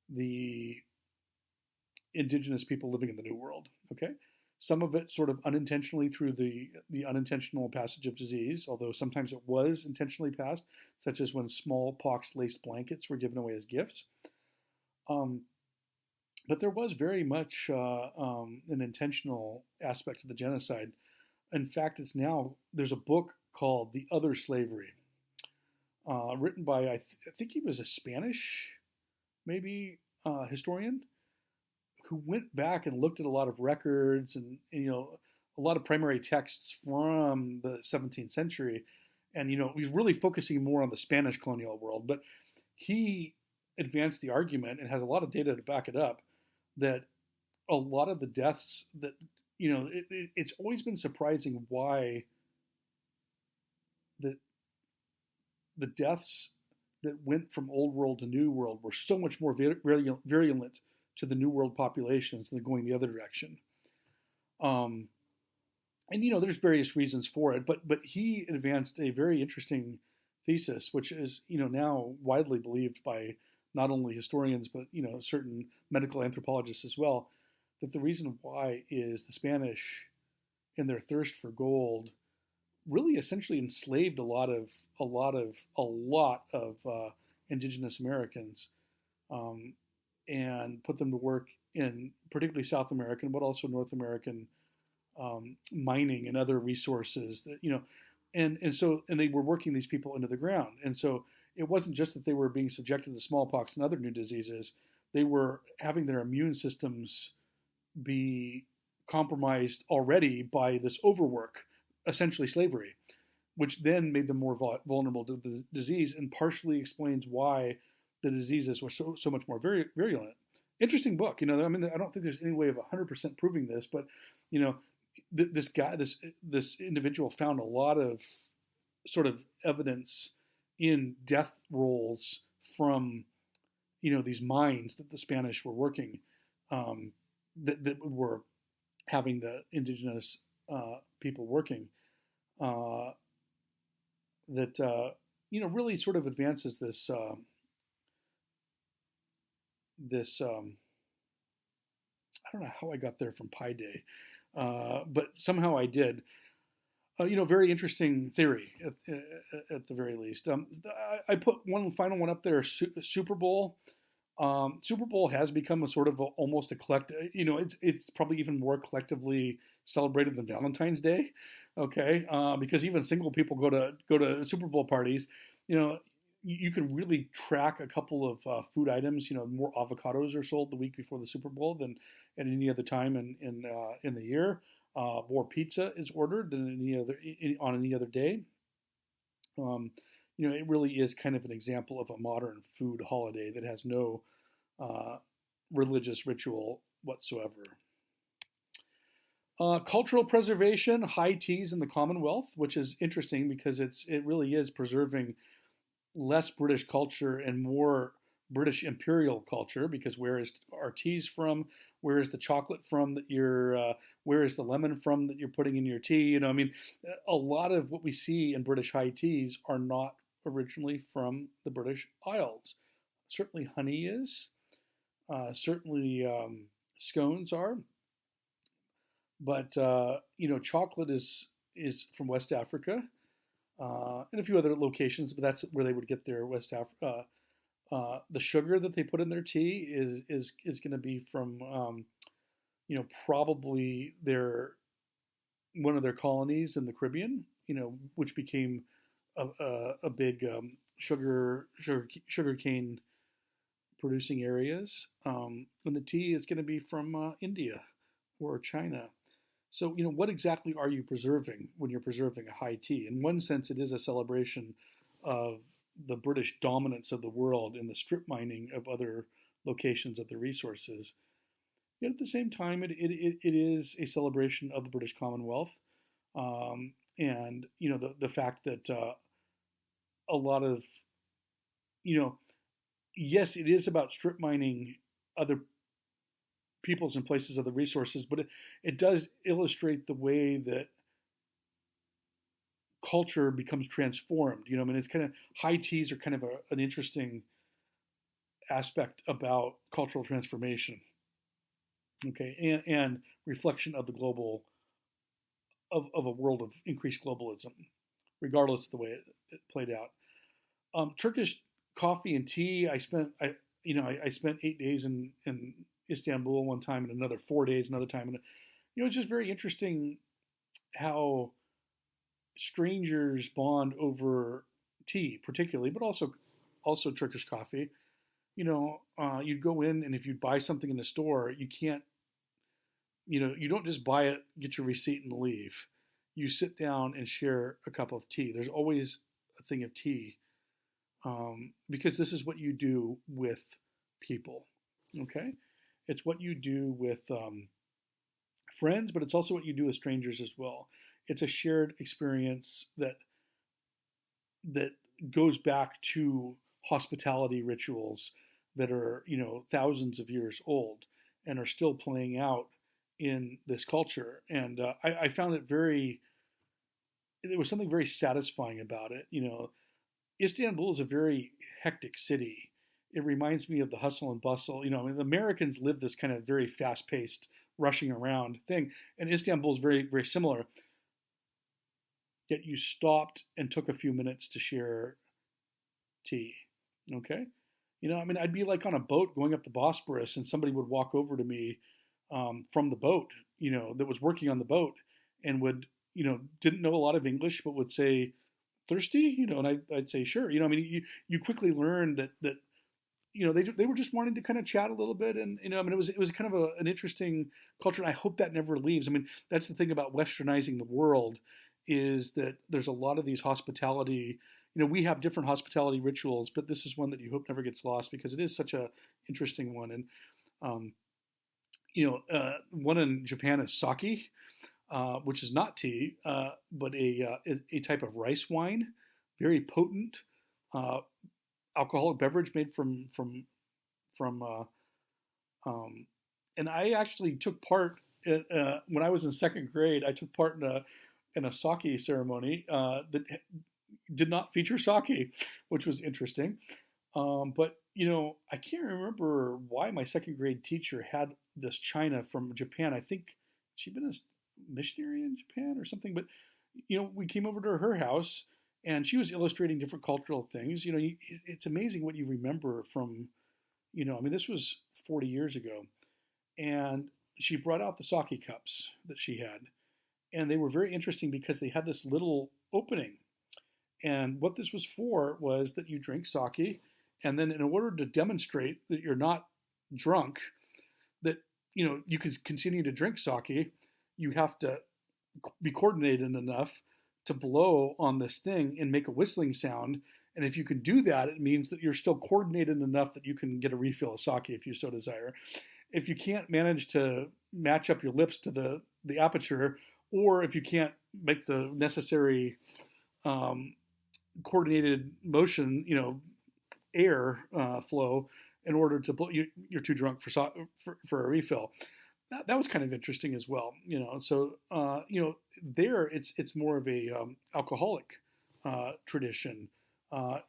[SPEAKER 1] the indigenous people living in the New World. Okay, some of it sort of unintentionally through the unintentional passage of disease, although sometimes it was intentionally passed, such as when smallpox-laced blankets were given away as gifts. But there was very much an intentional aspect of the genocide. In fact, there's a book called The Other Slavery, written by, I think he was a Spanish, maybe, historian, who went back and looked at a lot of records and a lot of primary texts from the 17th century. And, he's really focusing more on the Spanish colonial world. But he advanced the argument and has a lot of data to back it up that a lot of the deaths that, it's always been surprising why the deaths that went from Old World to New World were so much more virulent to the New World populations than going the other direction. And there's various reasons for it, but he advanced a very interesting thesis, which is now widely believed by not only historians but certain medical anthropologists as well, that the reason why is the Spanish, in their thirst for gold, really essentially enslaved a lot of indigenous Americans, and put them to work in particularly South American, but also North American mining and other resources that and they were working these people into the ground, and so it wasn't just that they were being subjected to smallpox and other new diseases; they were having their immune systems be compromised already by this overwork, essentially slavery, which then made them more vulnerable to the disease, and partially explains why the diseases were so much more virulent. Interesting book. I mean, I don't think there's any way of 100% proving this, but this guy, this individual, found a lot of sort of evidence in death rolls from these mines that the Spanish were working, that were having the indigenous people working, that really sort of advances this I don't know how I got there from Pi Day, but somehow I did. Very interesting theory at the very least. I put one final one up there: Super Bowl. Super Bowl has become a sort of almost a collective. It's probably even more collectively celebrated than Valentine's Day. Okay, because even single people go to Super Bowl parties. You can really track a couple of food items. More avocados are sold the week before the Super Bowl than at any other time in the year. More pizza is ordered than on any other day. It really is kind of an example of a modern food holiday that has no religious ritual whatsoever. Cultural preservation, high teas in the Commonwealth, which is interesting because it really is preserving less British culture and more British imperial culture, because where is our teas from? Where is the chocolate from that where is the lemon from that you're putting in your tea? I mean, a lot of what we see in British high teas are not originally from the British Isles. Certainly honey is, certainly scones are, but chocolate is from West Africa, and a few other locations, but that's where they would get their West Africa. The sugar that they put in their tea is going to be from probably one of their colonies in the Caribbean, which became a big sugar cane producing areas, and the tea is going to be from India or China. So, what exactly are you preserving when you're preserving a high tea? In one sense, it is a celebration of the British dominance of the world and the strip mining of other locations of the resources. Yet at the same time, it is a celebration of the British Commonwealth, and the fact that a lot of yes, it is about strip mining other peoples and places of the resources, but it does illustrate the way that culture becomes transformed. It's kind of high teas are kind of an interesting aspect about cultural transformation. Okay, and reflection of the global of a world of increased globalism, regardless of the way it played out. Turkish coffee and tea. I spent 8 days in Istanbul one time, and another 4 days another time, and it's just very interesting how strangers bond over tea, particularly, but also Turkish coffee. You'd go in, and if you buy something in the store, you can't, you don't just buy it, get your receipt, and leave. You sit down and share a cup of tea. There's always a thing of tea, because this is what you do with people. Okay, it's what you do with friends, but it's also what you do with strangers as well. It's a shared experience that goes back to hospitality rituals that are thousands of years old and are still playing out in this culture. And I found there was something very satisfying about it. Istanbul is a very hectic city. It reminds me of the hustle and bustle. The Americans live this kind of very fast-paced, rushing around thing, and Istanbul is very, very similar. Yet you stopped and took a few minutes to share tea. Okay, I'd be like on a boat going up the Bosporus, and somebody would walk over to me from the boat, that was working on the boat, and would, didn't know a lot of English, but would say, "Thirsty?" And I'd say, "Sure." You quickly learn that they were just wanting to kind of chat a little bit, and it was kind of an interesting culture, and I hope that never leaves. That's the thing about westernizing the world, is that there's a lot of these hospitality. We have different hospitality rituals, but this is one that you hope never gets lost, because it is such a interesting one. And one in Japan is sake, which is not tea, but a type of rice wine, very potent alcoholic beverage made from and I actually took part when I was in second grade. I took part in a sake ceremony that did not feature sake, which was interesting. But I can't remember why my second grade teacher had this china from Japan. I think she'd been a missionary in Japan or something. But we came over to her house, and she was illustrating different cultural things. It's amazing what you remember from, this was 40 years ago, and she brought out the sake cups that she had, and they were very interesting because they had this little opening. And what this was for was that you drink sake, and then in order to demonstrate that you're not drunk, that you can continue to drink sake, you have to be coordinated enough to blow on this thing and make a whistling sound. And if you can do that, it means that you're still coordinated enough that you can get a refill of sake if you so desire. If you can't manage to match up your lips to the aperture, or if you can't make the necessary coordinated motion, air flow in order to blow, you're too drunk for a refill. That was kind of interesting as well. So there it's more of a alcoholic tradition.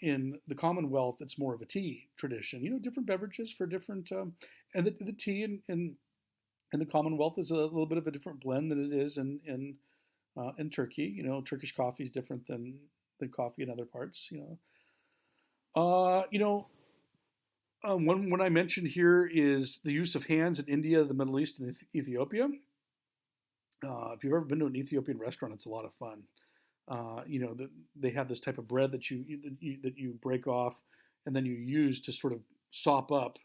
[SPEAKER 1] In the Commonwealth, it's more of a tea tradition. Different beverages for different, and the tea in the Commonwealth is a little bit of a different blend than it is in Turkey. Turkish coffee is different than coffee in other parts. One I mentioned here is the use of hands in India, the Middle East, and Ethiopia. If you've ever been to an Ethiopian restaurant, it's a lot of fun. They have this type of bread that you break off, and then you use to sort of sop up,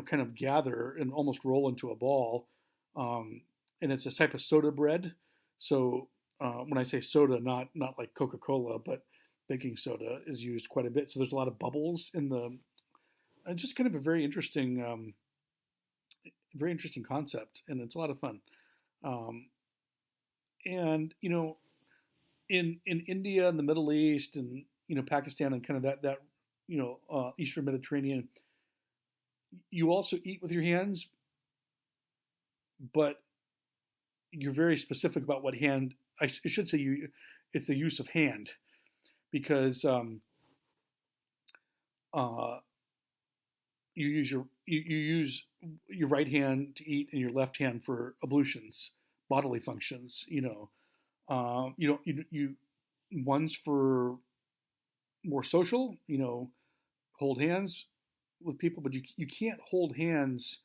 [SPEAKER 1] kind of gather and almost roll into a ball. And it's a type of soda bread. So when I say soda, not like Coca-Cola, but baking soda is used quite a bit. So there's a lot of bubbles in the. Just kind of a very interesting concept, and it's a lot of fun. Um, and in India and the Middle East and Pakistan and kind of that Eastern Mediterranean, you also eat with your hands, but you're very specific about what hand. I should say it's the use of hand because uh, you use your right hand to eat and your left hand for ablutions, bodily functions. You don't you one's for more social. Hold hands with people, but you can't hold hands.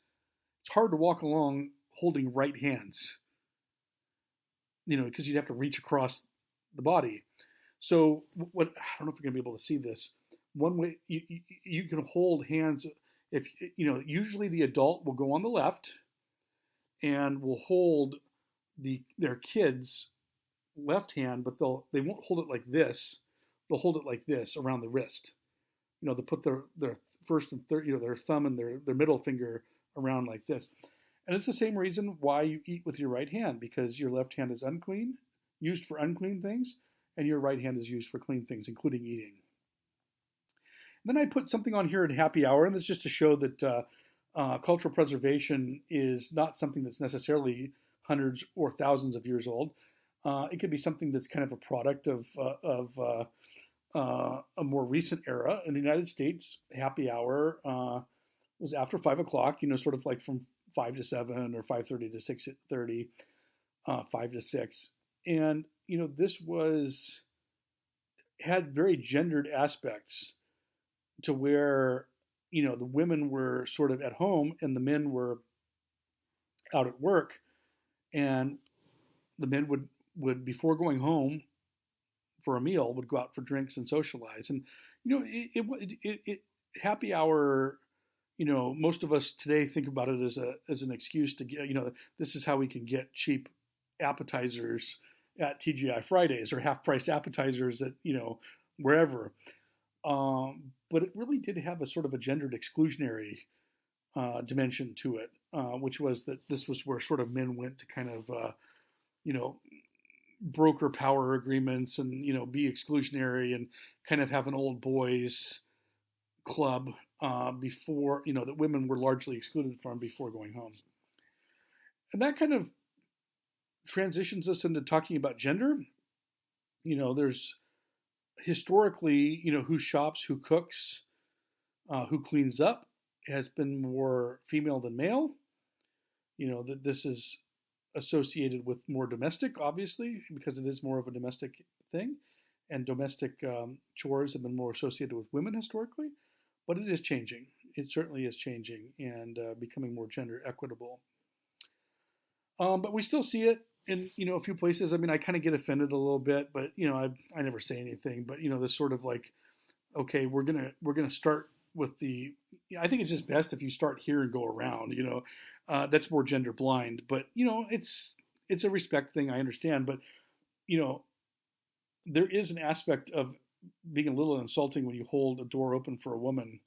[SPEAKER 1] It's hard to walk along holding right hands. Because you'd have to reach across the body. So what I don't know if you're gonna be able to see this. One way you can hold hands if usually the adult will go on the left and will hold their kids left hand, but they won't hold it like this. They'll hold it like this around the wrist. They'll put their first and third, their thumb and their middle finger around like this. And it's the same reason why you eat with your right hand, because your left hand is unclean, used for unclean things, and your right hand is used for clean things, including eating. And then I put something on here at happy hour, and that's just to show that cultural preservation is not something that's necessarily hundreds or thousands of years old. It could be something that's kind of a product of a more recent era. In the United States, happy hour was after 5 o'clock, sort of like from 5 to 7 or 5:30 to 6:30, 5 to 6. And, this had very gendered aspects to where, the women were sort of at home and the men were out at work. And the men would before going home for a meal, would go out for drinks and socialize. And, it happy hour, most of us today think about it as an excuse to get, this is how we can get cheap appetizers at TGI Fridays or half-priced appetizers at, wherever. But it really did have a sort of a gendered exclusionary dimension to it, which was that this was where sort of men went to kind of, broker power agreements and, be exclusionary and kind of have an old boys club before, that women were largely excluded from before going home. And that kind of transitions us into talking about gender. There's historically, who shops, who cooks, who cleans up has been more female than male. That this is associated with more domestic, obviously, because it is more of a domestic thing. And domestic chores have been more associated with women historically. But it is changing. It certainly is changing and becoming more gender equitable. But we still see it in a few places. I mean, I kind of get offended a little bit, but I never say anything. But this sort of like, okay, we're gonna start with the. I think it's just best if you start here and go around. That's more gender blind. But it's a respect thing. I understand, but there is an aspect of being a little insulting when you hold a door open for a woman,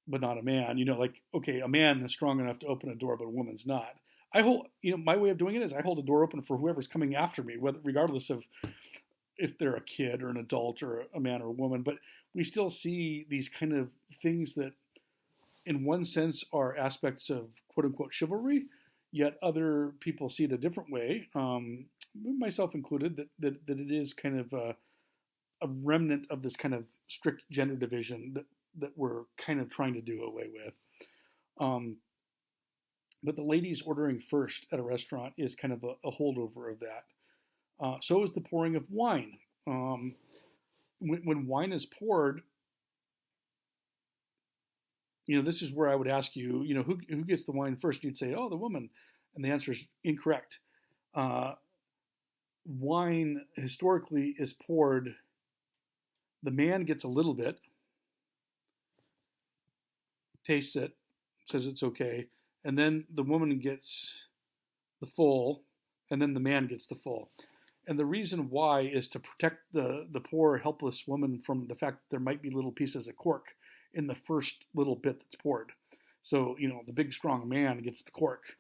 [SPEAKER 1] but not a man. Like, okay, a man is strong enough to open a door, but a woman's not. I hold, my way of doing it is I hold a door open for whoever's coming after me, regardless of if they're a kid or an adult or a man or a woman. But we still see these kind of things that, in one sense, are aspects of quote unquote chivalry, yet other people see it a different way, myself included, that it is kind of a remnant of this kind of strict gender division that we're kind of trying to do away with. But the ladies ordering first at a restaurant is kind of a holdover of that. So is the pouring of wine. When wine is poured, this is where I would ask you, who gets the wine first? You'd say, oh, the woman. And the answer is incorrect. Wine historically is poured, the man gets a little bit, tastes it, says it's okay, and then the woman gets the full, and then the man gets the full. And the reason why is to protect the poor, helpless woman from the fact that there might be little pieces of cork in the first little bit that's poured. So, the big, strong man gets the cork.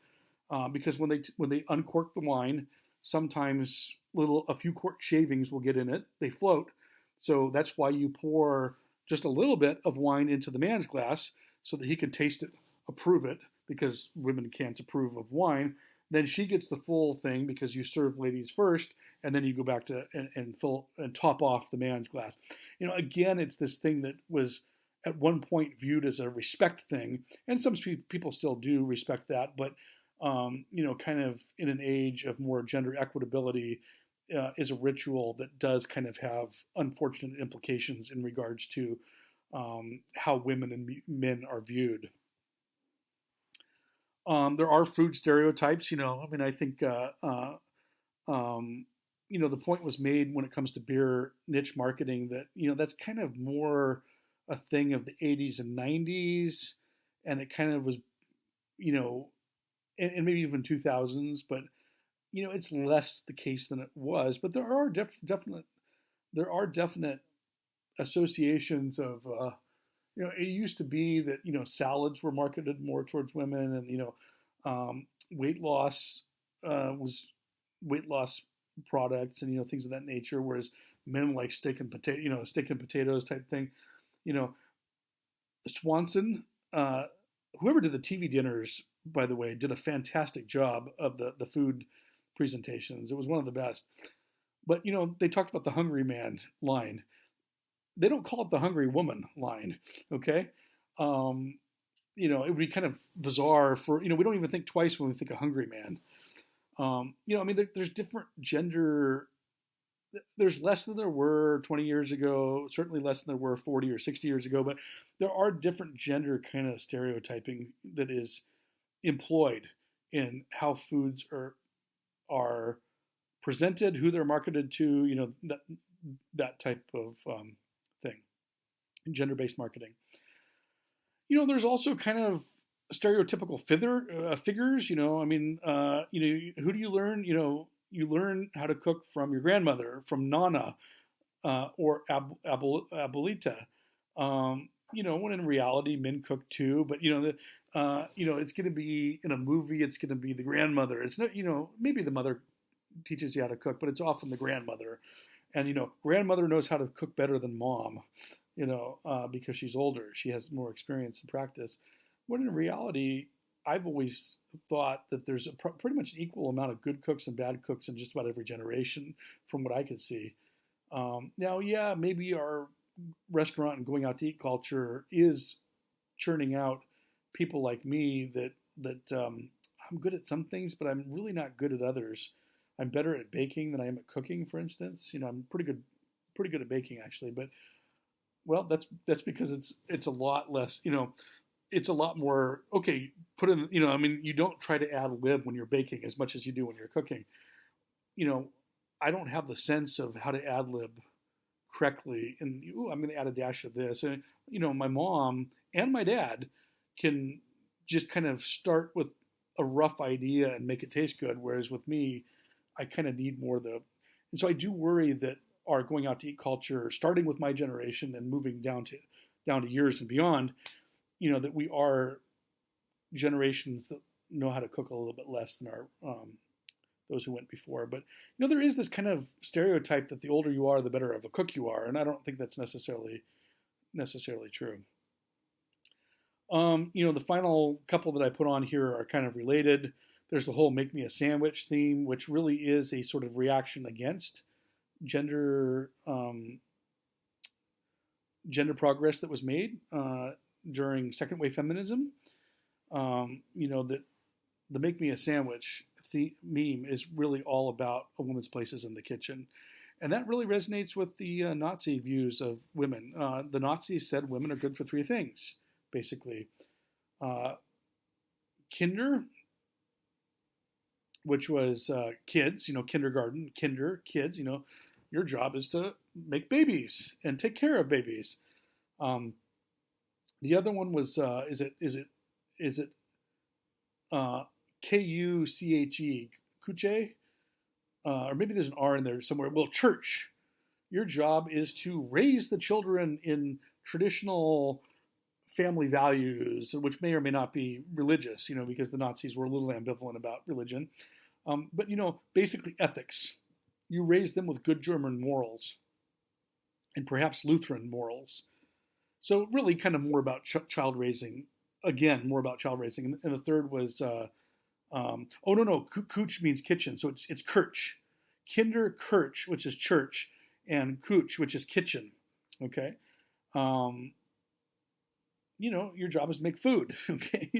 [SPEAKER 1] Because when they uncork the wine, sometimes a few cork shavings will get in it. They float. So that's why you pour just a little bit of wine into the man's glass so that he can taste it, approve it, because women can't approve of wine. Then she gets the full thing because you serve ladies first, and then you go back to and fill and top off the man's glass. Again, it's this thing that was at one point viewed as a respect thing, and some people still do respect that, but kind of in an age of more gender equitability, is a ritual that does kind of have unfortunate implications in regards to how women and men are viewed. There are food stereotypes, I think, the point was made when it comes to beer niche marketing that, that's kind of more a thing of the 80s and 90s. And it kind of was, and maybe even 2000s, but, it's less the case than it was. But there are definite associations of, it used to be that, salads were marketed more towards women, and, weight loss was weight loss products and, things of that nature, whereas men like steak and potatoes type thing. Swanson, whoever did the TV dinners, by the way, did a fantastic job of the food presentations. It was one of the best. But, they talked about the hungry man line. They don't call it the hungry woman line, okay? It would be kind of bizarre for, we don't even think twice when we think of hungry man. There's different gender, there's less than there were 20 years ago, certainly less than there were 40 or 60 years ago, but there are different gender kind of stereotyping that is employed in how foods are presented, who they're marketed to, that type of thing, gender-based marketing. There's also kind of stereotypical figures. Who do you learn? You learn how to cook from your grandmother, from Nana, or Abuelita. When in reality, men cook too. But it's going to be in a movie. It's going to be the grandmother. It's not. Maybe the mother teaches you how to cook, but it's often the grandmother. And grandmother knows how to cook better than mom. Because she's older, she has more experience and practice. When in reality, I've always thought that there's pretty much an equal amount of good cooks and bad cooks in just about every generation, from what I could see. Now, yeah, maybe our restaurant and going out to eat culture is churning out people like me that I'm good at some things, but I'm really not good at others. I'm better at baking than I am at cooking, for instance. I'm pretty good at baking actually, but well, that's because it's a lot less, it's a lot more, okay, put in, you don't try to ad lib when you're baking as much as you do when you're cooking. I don't have the sense of how to ad lib correctly, and I'm going to add a dash of this. And, my mom and my dad can just kind of start with a rough idea and make it taste good, whereas with me, I kind of need more and so I do worry that our going out to eat culture, starting with my generation and moving down to years and beyond, that we are generations that know how to cook a little bit less than our those who went before. But there is this kind of stereotype that the older you are, the better of a cook you are, and I don't think that's necessarily true. The final couple that I put on here are kind of related. There's the whole "make me a sandwich" theme, which really is a sort of reaction against gender progress that was made during second wave feminism. That the "make me a sandwich" meme is really all about a woman's places in the kitchen, and that really resonates with the Nazi views of women. The Nazis said women are good for three things, basically: Kinder, which was kids, kindergarten, kids, your job is to make babies and take care of babies. The other one was is it Kuche, Kuche, or maybe there's an R in there somewhere. Well, church. Your job is to raise the children in traditional family values, which may or may not be religious, because the Nazis were a little ambivalent about religion. But, basically ethics. You raise them with good German morals and perhaps Lutheran morals. So really kind of more about child raising. Again, more about child raising. And the third was, oh, no, Kuch means kitchen. So it's Kirch. Kinder Kirch, which is church, and Kuch, which is kitchen. Okay? Your job is to make food. Okay?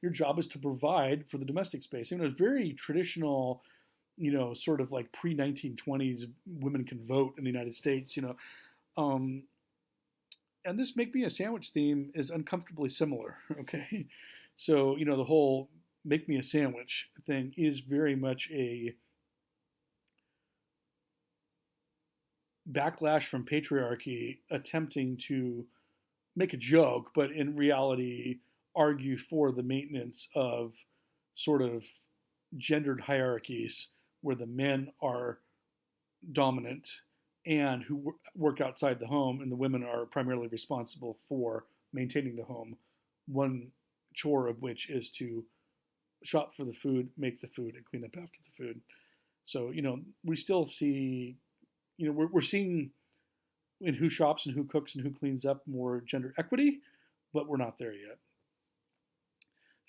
[SPEAKER 1] Your job is to provide for the domestic space. It's very traditional, sort of like pre-1920s, women can vote in the United States, and this make me a sandwich theme is uncomfortably similar. Okay? So, the whole make me a sandwich thing is very much a backlash from patriarchy attempting to make a joke, but in reality argue for the maintenance of sort of gendered hierarchies where the men are dominant and who work outside the home, and the women are primarily responsible for maintaining the home, one chore of which is to shop for the food, make the food, and clean up after the food. So, we still see, we're seeing in who shops and who cooks and who cleans up more gender equity, but we're not there yet.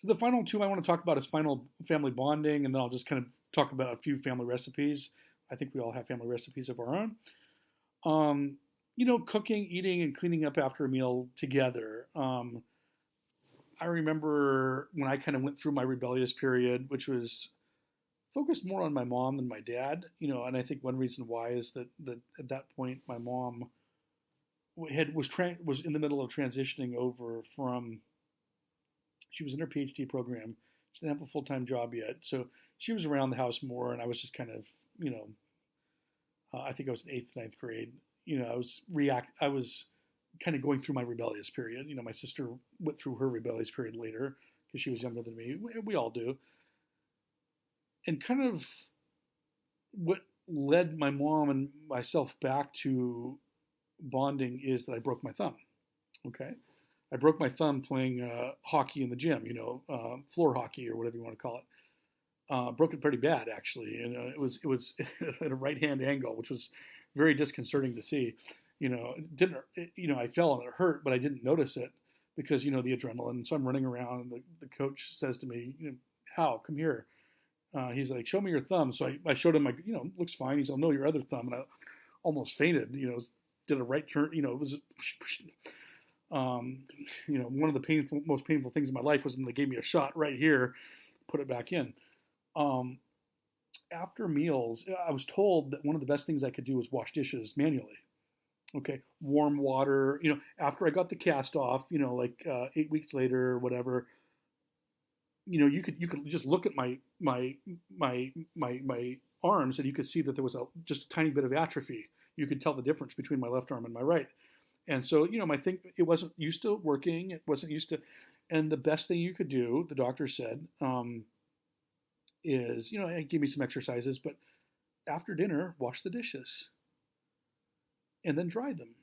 [SPEAKER 1] So the final two I want to talk about is final family bonding, and then I'll just kind of talk about a few family recipes. I think we all have family recipes of our own. Cooking, eating, and cleaning up after a meal together. I remember when I kind of went through my rebellious period, which was focused more on my mom than my dad, and I think one reason why is that at that point my mom was in the middle of transitioning over from, she was in her PhD program. She didn't have a full-time job yet, so she was around the house more, and I was just kind of, I think I was in 8th, 9th grade. I was kind of going through my rebellious period. My sister went through her rebellious period later because she was younger than me. We all do. And kind of what led my mom and myself back to bonding is that I broke my thumb. Okay, I broke my thumb playing hockey in the gym. Floor hockey or whatever you want to call it. Broke it pretty bad actually, and it was at a right hand angle, which was very disconcerting to see. It didn't. I fell and it hurt, but I didn't notice it because the adrenaline. So I'm running around, and the coach says to me, "How? Come here." He's like, "Show me your thumb." So I showed him, looks fine. He's like, "No, your other thumb." And I almost fainted. Did a right turn. It was, one of the most painful things in my life was when they gave me a shot right here, put it back in. After meals, I was told that one of the best things I could do was wash dishes manually. Okay, warm water. After I got the cast off, 8 weeks later or whatever. You could just look at my arms and you could see that there was just a tiny bit of atrophy. You could tell the difference between my left arm and my right. And so, my thing, it wasn't used to working. It wasn't used to, and the best thing you could do, the doctor said, is, give me some exercises, but after dinner, wash the dishes and then dry them,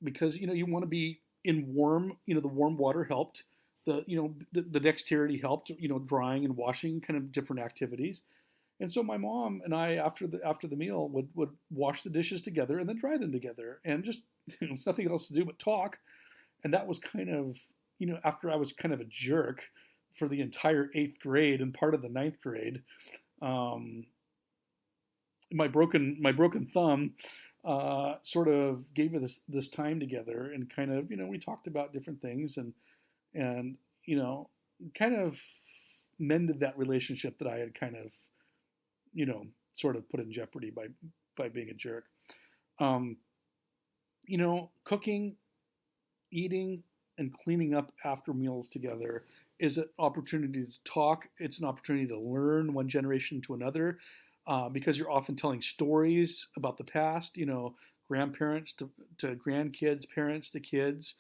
[SPEAKER 1] because, you want to be in warm, the warm water helped. The dexterity helped, drying and washing, kind of different activities. And so my mom and I, after the meal, would wash the dishes together and then dry them together, and just there's nothing else to do but talk. And that was kind of, after I was kind of a jerk for the entire 8th grade and part of the 9th grade, my broken thumb sort of gave us this time together, and kind of, we talked about different things, and kind of mended that relationship that I had kind of, sort of put in jeopardy by being a jerk. Cooking, eating, and cleaning up after meals together is an opportunity to talk. It's an opportunity to learn one generation to another, because you're often telling stories about the past, grandparents to grandkids, parents to kids.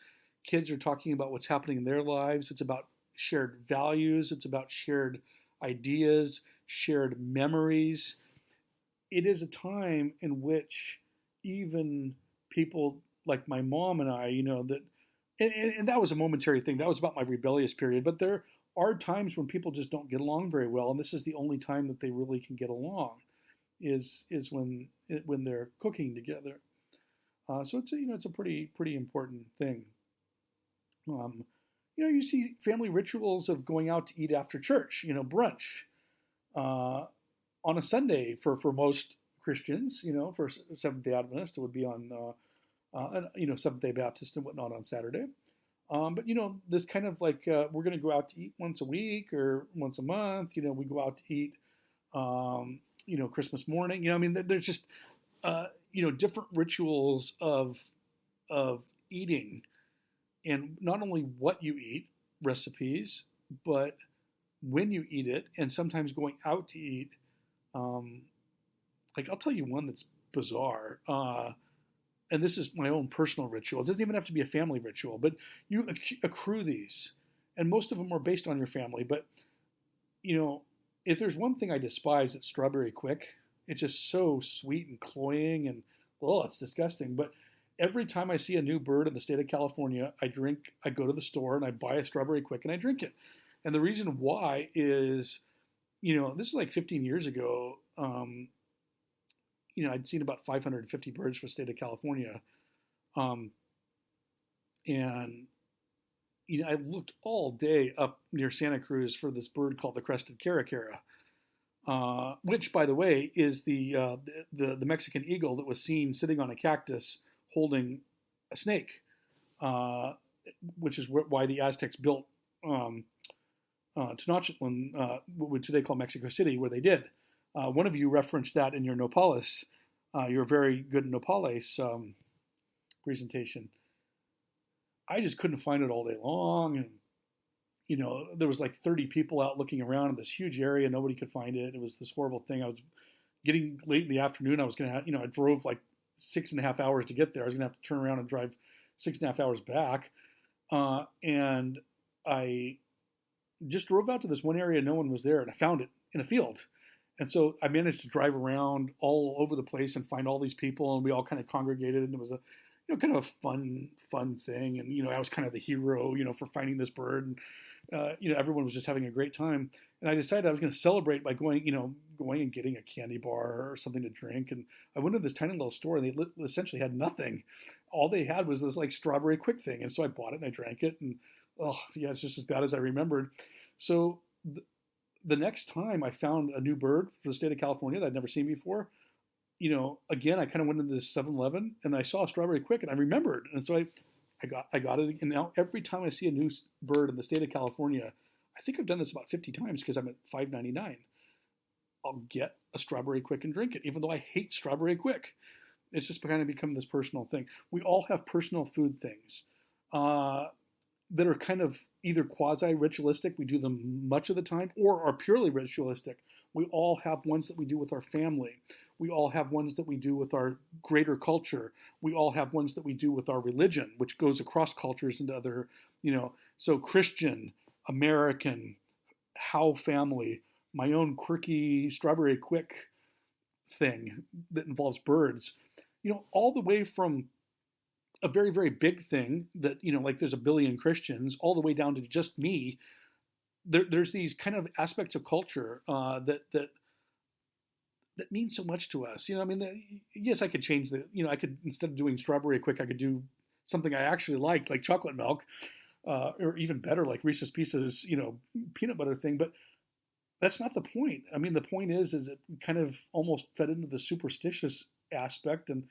[SPEAKER 1] Kids are talking about what's happening in their lives. It's about shared values. It's about shared ideas, shared memories. It is a time in which even people like my mom and I, that, and that was a momentary thing. That was about my rebellious period. But there are times when people just don't get along very well, and this is the only time that they really can get along, is when they're cooking together. So it's a pretty important thing. You see family rituals of going out to eat after church, brunch on a Sunday for most Christians. For Seventh Day Adventist, it would be on Seventh Day Baptist and whatnot on Saturday. But this kind of like we're going to go out to eat once a week or once a month. We go out to eat. Christmas morning. There's just different rituals of eating, and not only what you eat, recipes, but when you eat it, and sometimes going out to eat. Like I'll tell you one that's bizarre, and this is my own personal ritual. It doesn't even have to be a family ritual, but you accrue these, and most of them are based on your family. But if there's one thing I despise, it's strawberry quick. It's just so sweet and cloying, and it's disgusting. But every time I see a new bird in the state of California, I go to the store and I buy a strawberry quick and I drink it. And the reason why is, this is like 15 years ago. I'd seen about 550 birds for the state of California. And I looked all day up near Santa Cruz for this bird called the crested caracara, which, by the way, is the Mexican eagle that was seen sitting on a cactus holding a snake, which is why the Aztecs built Tenochtitlan, what we today call Mexico City, where they did. One of you referenced that in your Nopales, your very good Nopales presentation. I just couldn't find it all day long, and there was like 30 people out looking around in this huge area. Nobody could find it. It was this horrible thing. I was getting late in the afternoon. I was gonna, I drove like 6.5 hours to get there. I was gonna have to turn around and drive 6.5 hours back, and I just drove out to this one area. No one was there, and I found it in a field. And so I managed to drive around all over the place and find all these people, and we all kind of congregated, and it was a kind of a fun thing. And, I was kind of the hero, for finding this bird. And, everyone was just having a great time. And I decided I was going to celebrate by going and getting a candy bar or something to drink. And I went to this tiny little store, and they essentially had nothing. All they had was this like strawberry quick thing. And so I bought it and I drank it. And, it's just as bad as I remembered. So the next time I found a new bird for the state of California that I'd never seen before, again, I kind of went into this 7-Eleven and I saw a strawberry quick and I remembered. And so I got it. And now every time I see a new bird in the state of California, I think I've done this about 50 times because I'm at $5.99. I'll get a strawberry quick and drink it, even though I hate strawberry quick. It's just kind of become this personal thing. We all have personal food things that are kind of either quasi-ritualistic, we do them much of the time, or are purely ritualistic. We all have ones that we do with our family. We all have ones that we do with our greater culture. We all have ones that we do with our religion, which goes across cultures into other, so Christian, American, how family, my own quirky strawberry quick thing that involves birds, all the way from a very, very big thing that, like there's a billion Christians, all the way down to just me. There's these kind of aspects of culture that mean so much to us. Yes, I could change I could, instead of doing strawberry quick, I could do something I actually like chocolate milk, or even better, like Reese's Pieces, peanut butter thing. But that's not the point. The point is it kind of almost fed into the superstitious aspect. And,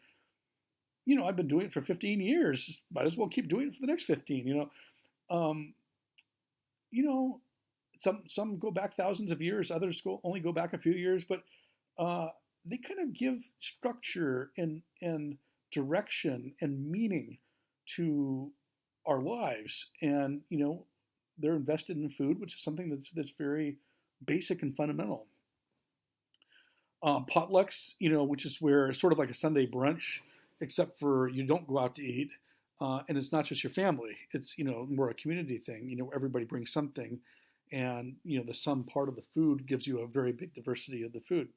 [SPEAKER 1] I've been doing it for 15 years. Might as well keep doing it for the next 15, some go back thousands of years, others only go back a few years, but they kind of give structure and direction and meaning to our lives. And, they're invested in food, which is something that's very basic and fundamental. Potlucks, which is where sort of like a Sunday brunch, except for you don't go out to eat. And it's not just your family. It's, more a community thing. Everybody brings something, and, the sum part of the food gives you a very big diversity of the food.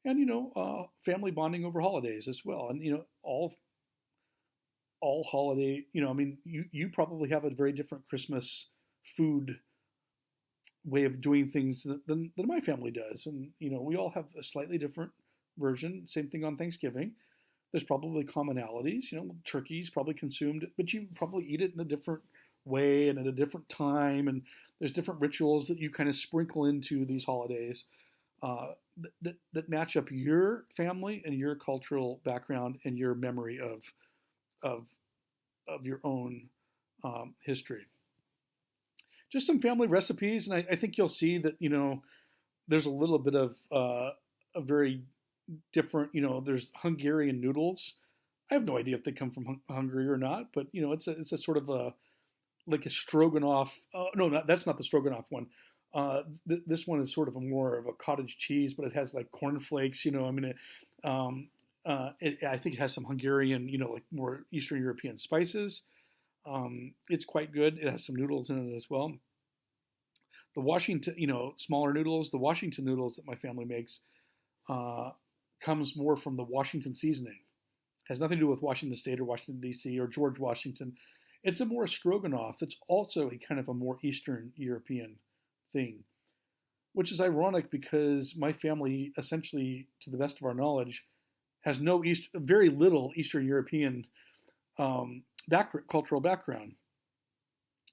[SPEAKER 1] And, family bonding over holidays as well. And, all holiday, you probably have a very different Christmas food way of doing things than my family does. And, we all have a slightly different version. Same thing on Thanksgiving. There's probably commonalities. Turkey's probably consumed, but you probably eat it in a different way and at a different time. And there's different rituals that you kind of sprinkle into these holidays that match up your family and your cultural background and your memory of your own history. Just some family recipes, and I think you'll see that there's a little bit of a very different. There's Hungarian noodles. I have no idea if they come from Hungary or not, but it's a sort of like a stroganoff. No, that's not the stroganoff one. This one is sort of more of a cottage cheese, but it has like cornflakes. I think it has some Hungarian, like more Eastern European spices. It's quite good. It has some noodles in it as well. The Washington, smaller noodles. The Washington noodles that my family makes comes more from the Washington seasoning. Has nothing to do with Washington State or Washington D.C. or George Washington. It's a more stroganoff. That's also a kind of a more Eastern European thing, which is ironic because my family, essentially, to the best of our knowledge, has very little Eastern European cultural background.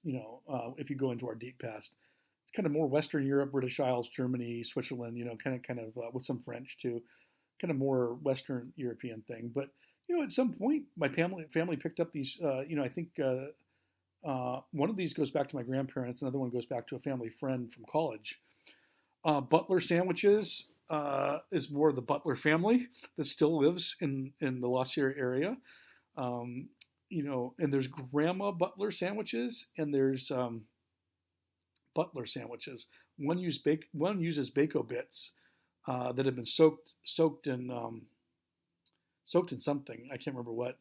[SPEAKER 1] If you go into our deep past, it's kind of more Western Europe, British Isles, Germany, Switzerland. Kind of with some French too, kind of more Western European thing. But at some point, my family picked up these. I think one of these goes back to my grandparents. Another one goes back to a family friend from college. Butler sandwiches is more of the Butler family that still lives in the La Sierra area. And there's Grandma Butler sandwiches, and there's Butler sandwiches. One uses Bako bits that have been soaked in something. I can't remember what.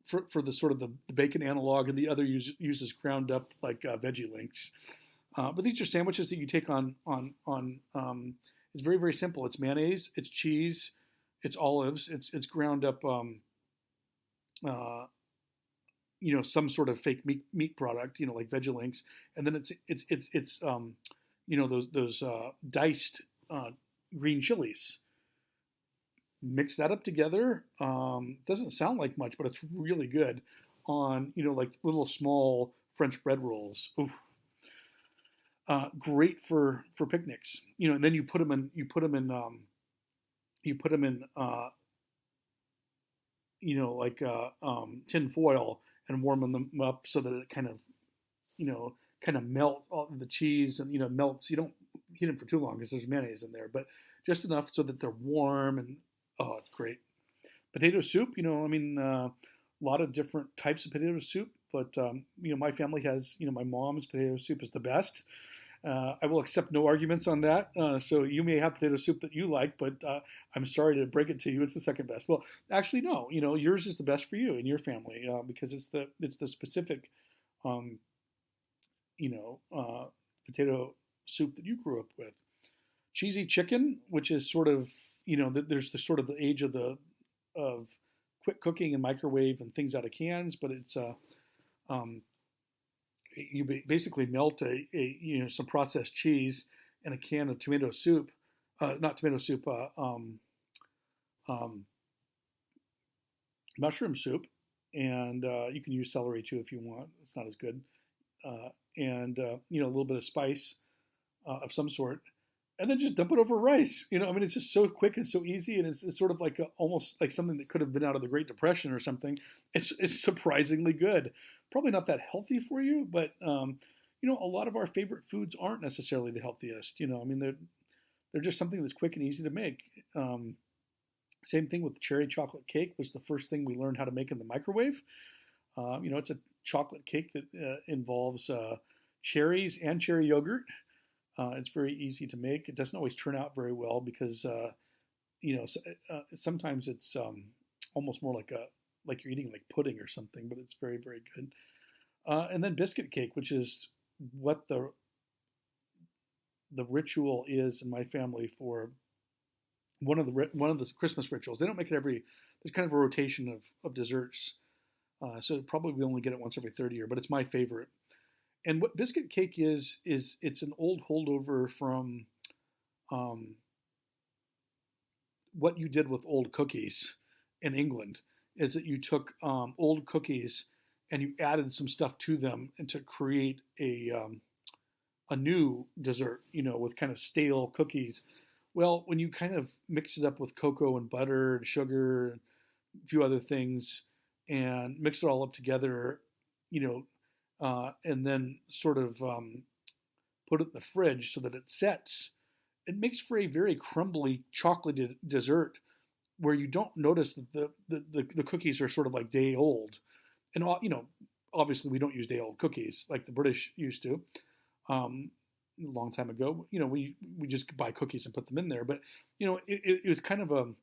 [SPEAKER 1] For the sort of the bacon analog, and the other uses ground up like veggie links. But these are sandwiches that you take on. It's very, very simple. It's mayonnaise, it's cheese, it's olives, it's ground up. Some sort of fake meat product. Like veggie links, and then it's those diced green chilies. Mix that up together. Doesn't sound like much, but it's really good on like little small French bread rolls. Oof. Great for picnics. And then you put them in tin foil and warm them up so that it kind of melt all the cheese and melts. You don't heat them for too long because there's mayonnaise in there, but just enough so that they're warm and it's great. Potato soup, a lot of different types of potato soup, but my family has, my mom's potato soup is the best. I will accept no arguments on that. So you may have potato soup that you like, but I'm sorry to break it to you, it's the second best. Well, actually, no. Yours is the best for you and your family because it's the specific, potato soup that you grew up with. Cheesy chicken, which is sort of there's the sort of the age of quick cooking and microwave and things out of cans, but it's you basically melt some processed cheese in a can of tomato soup, not tomato soup, mushroom soup, and you can use celery too if you want. It's not as good, and a little bit of spice of some sort, and then just dump it over rice. It's just so quick and so easy, and it's sort of like almost like something that could have been out of the Great Depression or something. It's surprisingly good. Probably not that healthy for you, but a lot of our favorite foods aren't necessarily the healthiest. They're just something that's quick and easy to make. Same thing with cherry chocolate cake was the first thing we learned how to make in the microwave. It's a chocolate cake that involves cherries and cherry yogurt. It's very easy to make. It doesn't always turn out very well because, sometimes it's almost more like like you're eating like pudding or something, but it's very, very good. And then biscuit cake, which is what the ritual is in my family for one of the Christmas rituals. They don't make it every. There's kind of a rotation of desserts, so probably we only get it once every third year. But it's my favorite. And what biscuit cake is it's an old holdover from what you did with old cookies in England. Is that you took old cookies and you added some stuff to them and to create a new dessert, with kind of stale cookies. Well, when you kind of mix it up with cocoa and butter and sugar and a few other things and mix it all up together, and then sort of put it in the fridge so that it sets, it makes for a very crumbly, chocolatey dessert where you don't notice that the cookies are sort of like day old. And, obviously we don't use day old cookies like the British used to. A long time ago, we just buy cookies and put them in there. But, it was kind of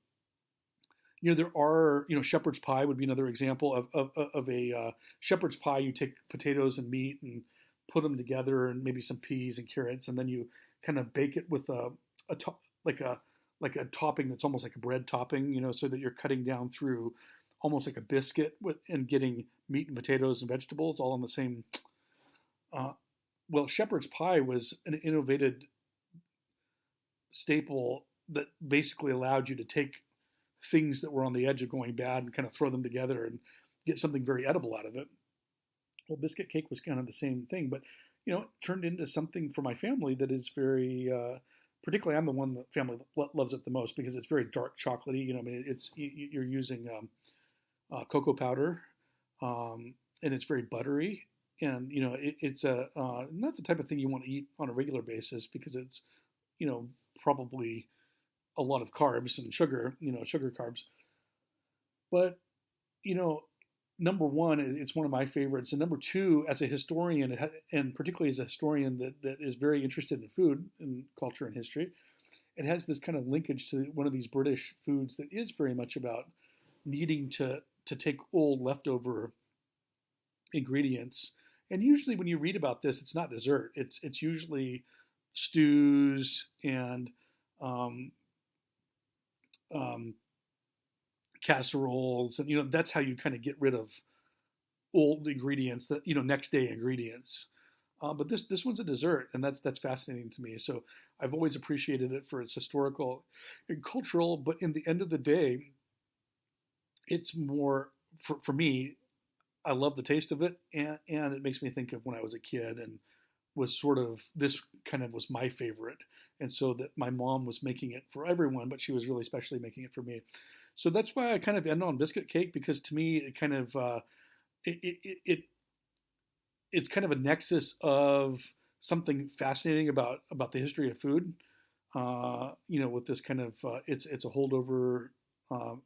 [SPEAKER 1] there are, shepherd's pie would be another example of a shepherd's pie. You take potatoes and meat and put them together and maybe some peas and carrots. And then you kind of bake it with like a topping that's almost like a bread topping, so that you're cutting down through almost like a biscuit and getting meat and potatoes and vegetables all on the same. Well, shepherd's pie was an innovated staple that basically allowed you to take things that were on the edge of going bad and kind of throw them together and get something very edible out of it. Well, biscuit cake was kind of the same thing, but it turned into something for my family that is very, particularly I'm the one that family loves it the most because it's very dark chocolatey. You're using cocoa powder, and it's very buttery. And it's not the type of thing you want to eat on a regular basis because it's probably a lot of carbs and sugar carbs. But number one, it's one of my favorites, and number two, as a historian, and particularly as a historian that is very interested in food and culture and history, it has this kind of linkage to one of these British foods that is very much about needing to take old leftover ingredients. And usually when you read about this, it's not dessert. It's usually stews and casseroles, and that's how you kind of get rid of old ingredients that next day ingredients. But this one's a dessert, and that's fascinating to me. So I've always appreciated it for its historical and cultural. But in the end of the day, it's more for me. I love the taste of it, and it makes me think of when I was a kid and was sort of, this kind of was my favorite. And so that my mom was making it for everyone, but she was really especially making it for me. So that's why I kind of end on biscuit cake, because to me, it kind of, it's kind of a nexus of something fascinating about the history of food. With this kind of, it's a holdover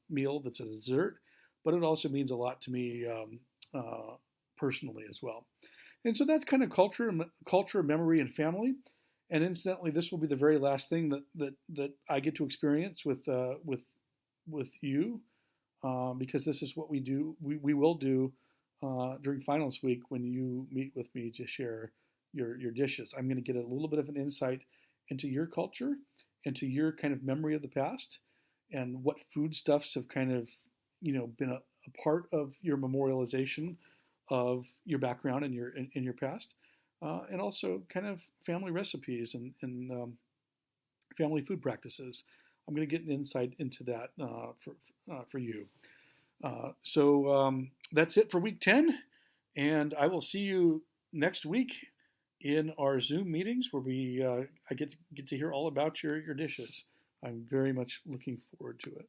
[SPEAKER 1] meal that's a dessert, but it also means a lot to me personally as well. And so that's kind of culture, memory, and family. And incidentally, this will be the very last thing that I get to experience with you, because this is what we do. We will do during finals week when you meet with me to share your dishes. I'm going to get a little bit of an insight into your culture, into your kind of memory of the past, and what foodstuffs have kind of been a part of your memorialization of your background and your past, and also kind of family recipes and family food practices. I'm going to get an insight into that for you. So that's it for week 10, and I will see you next week in our Zoom meetings where I get to hear all about your dishes. I'm very much looking forward to it.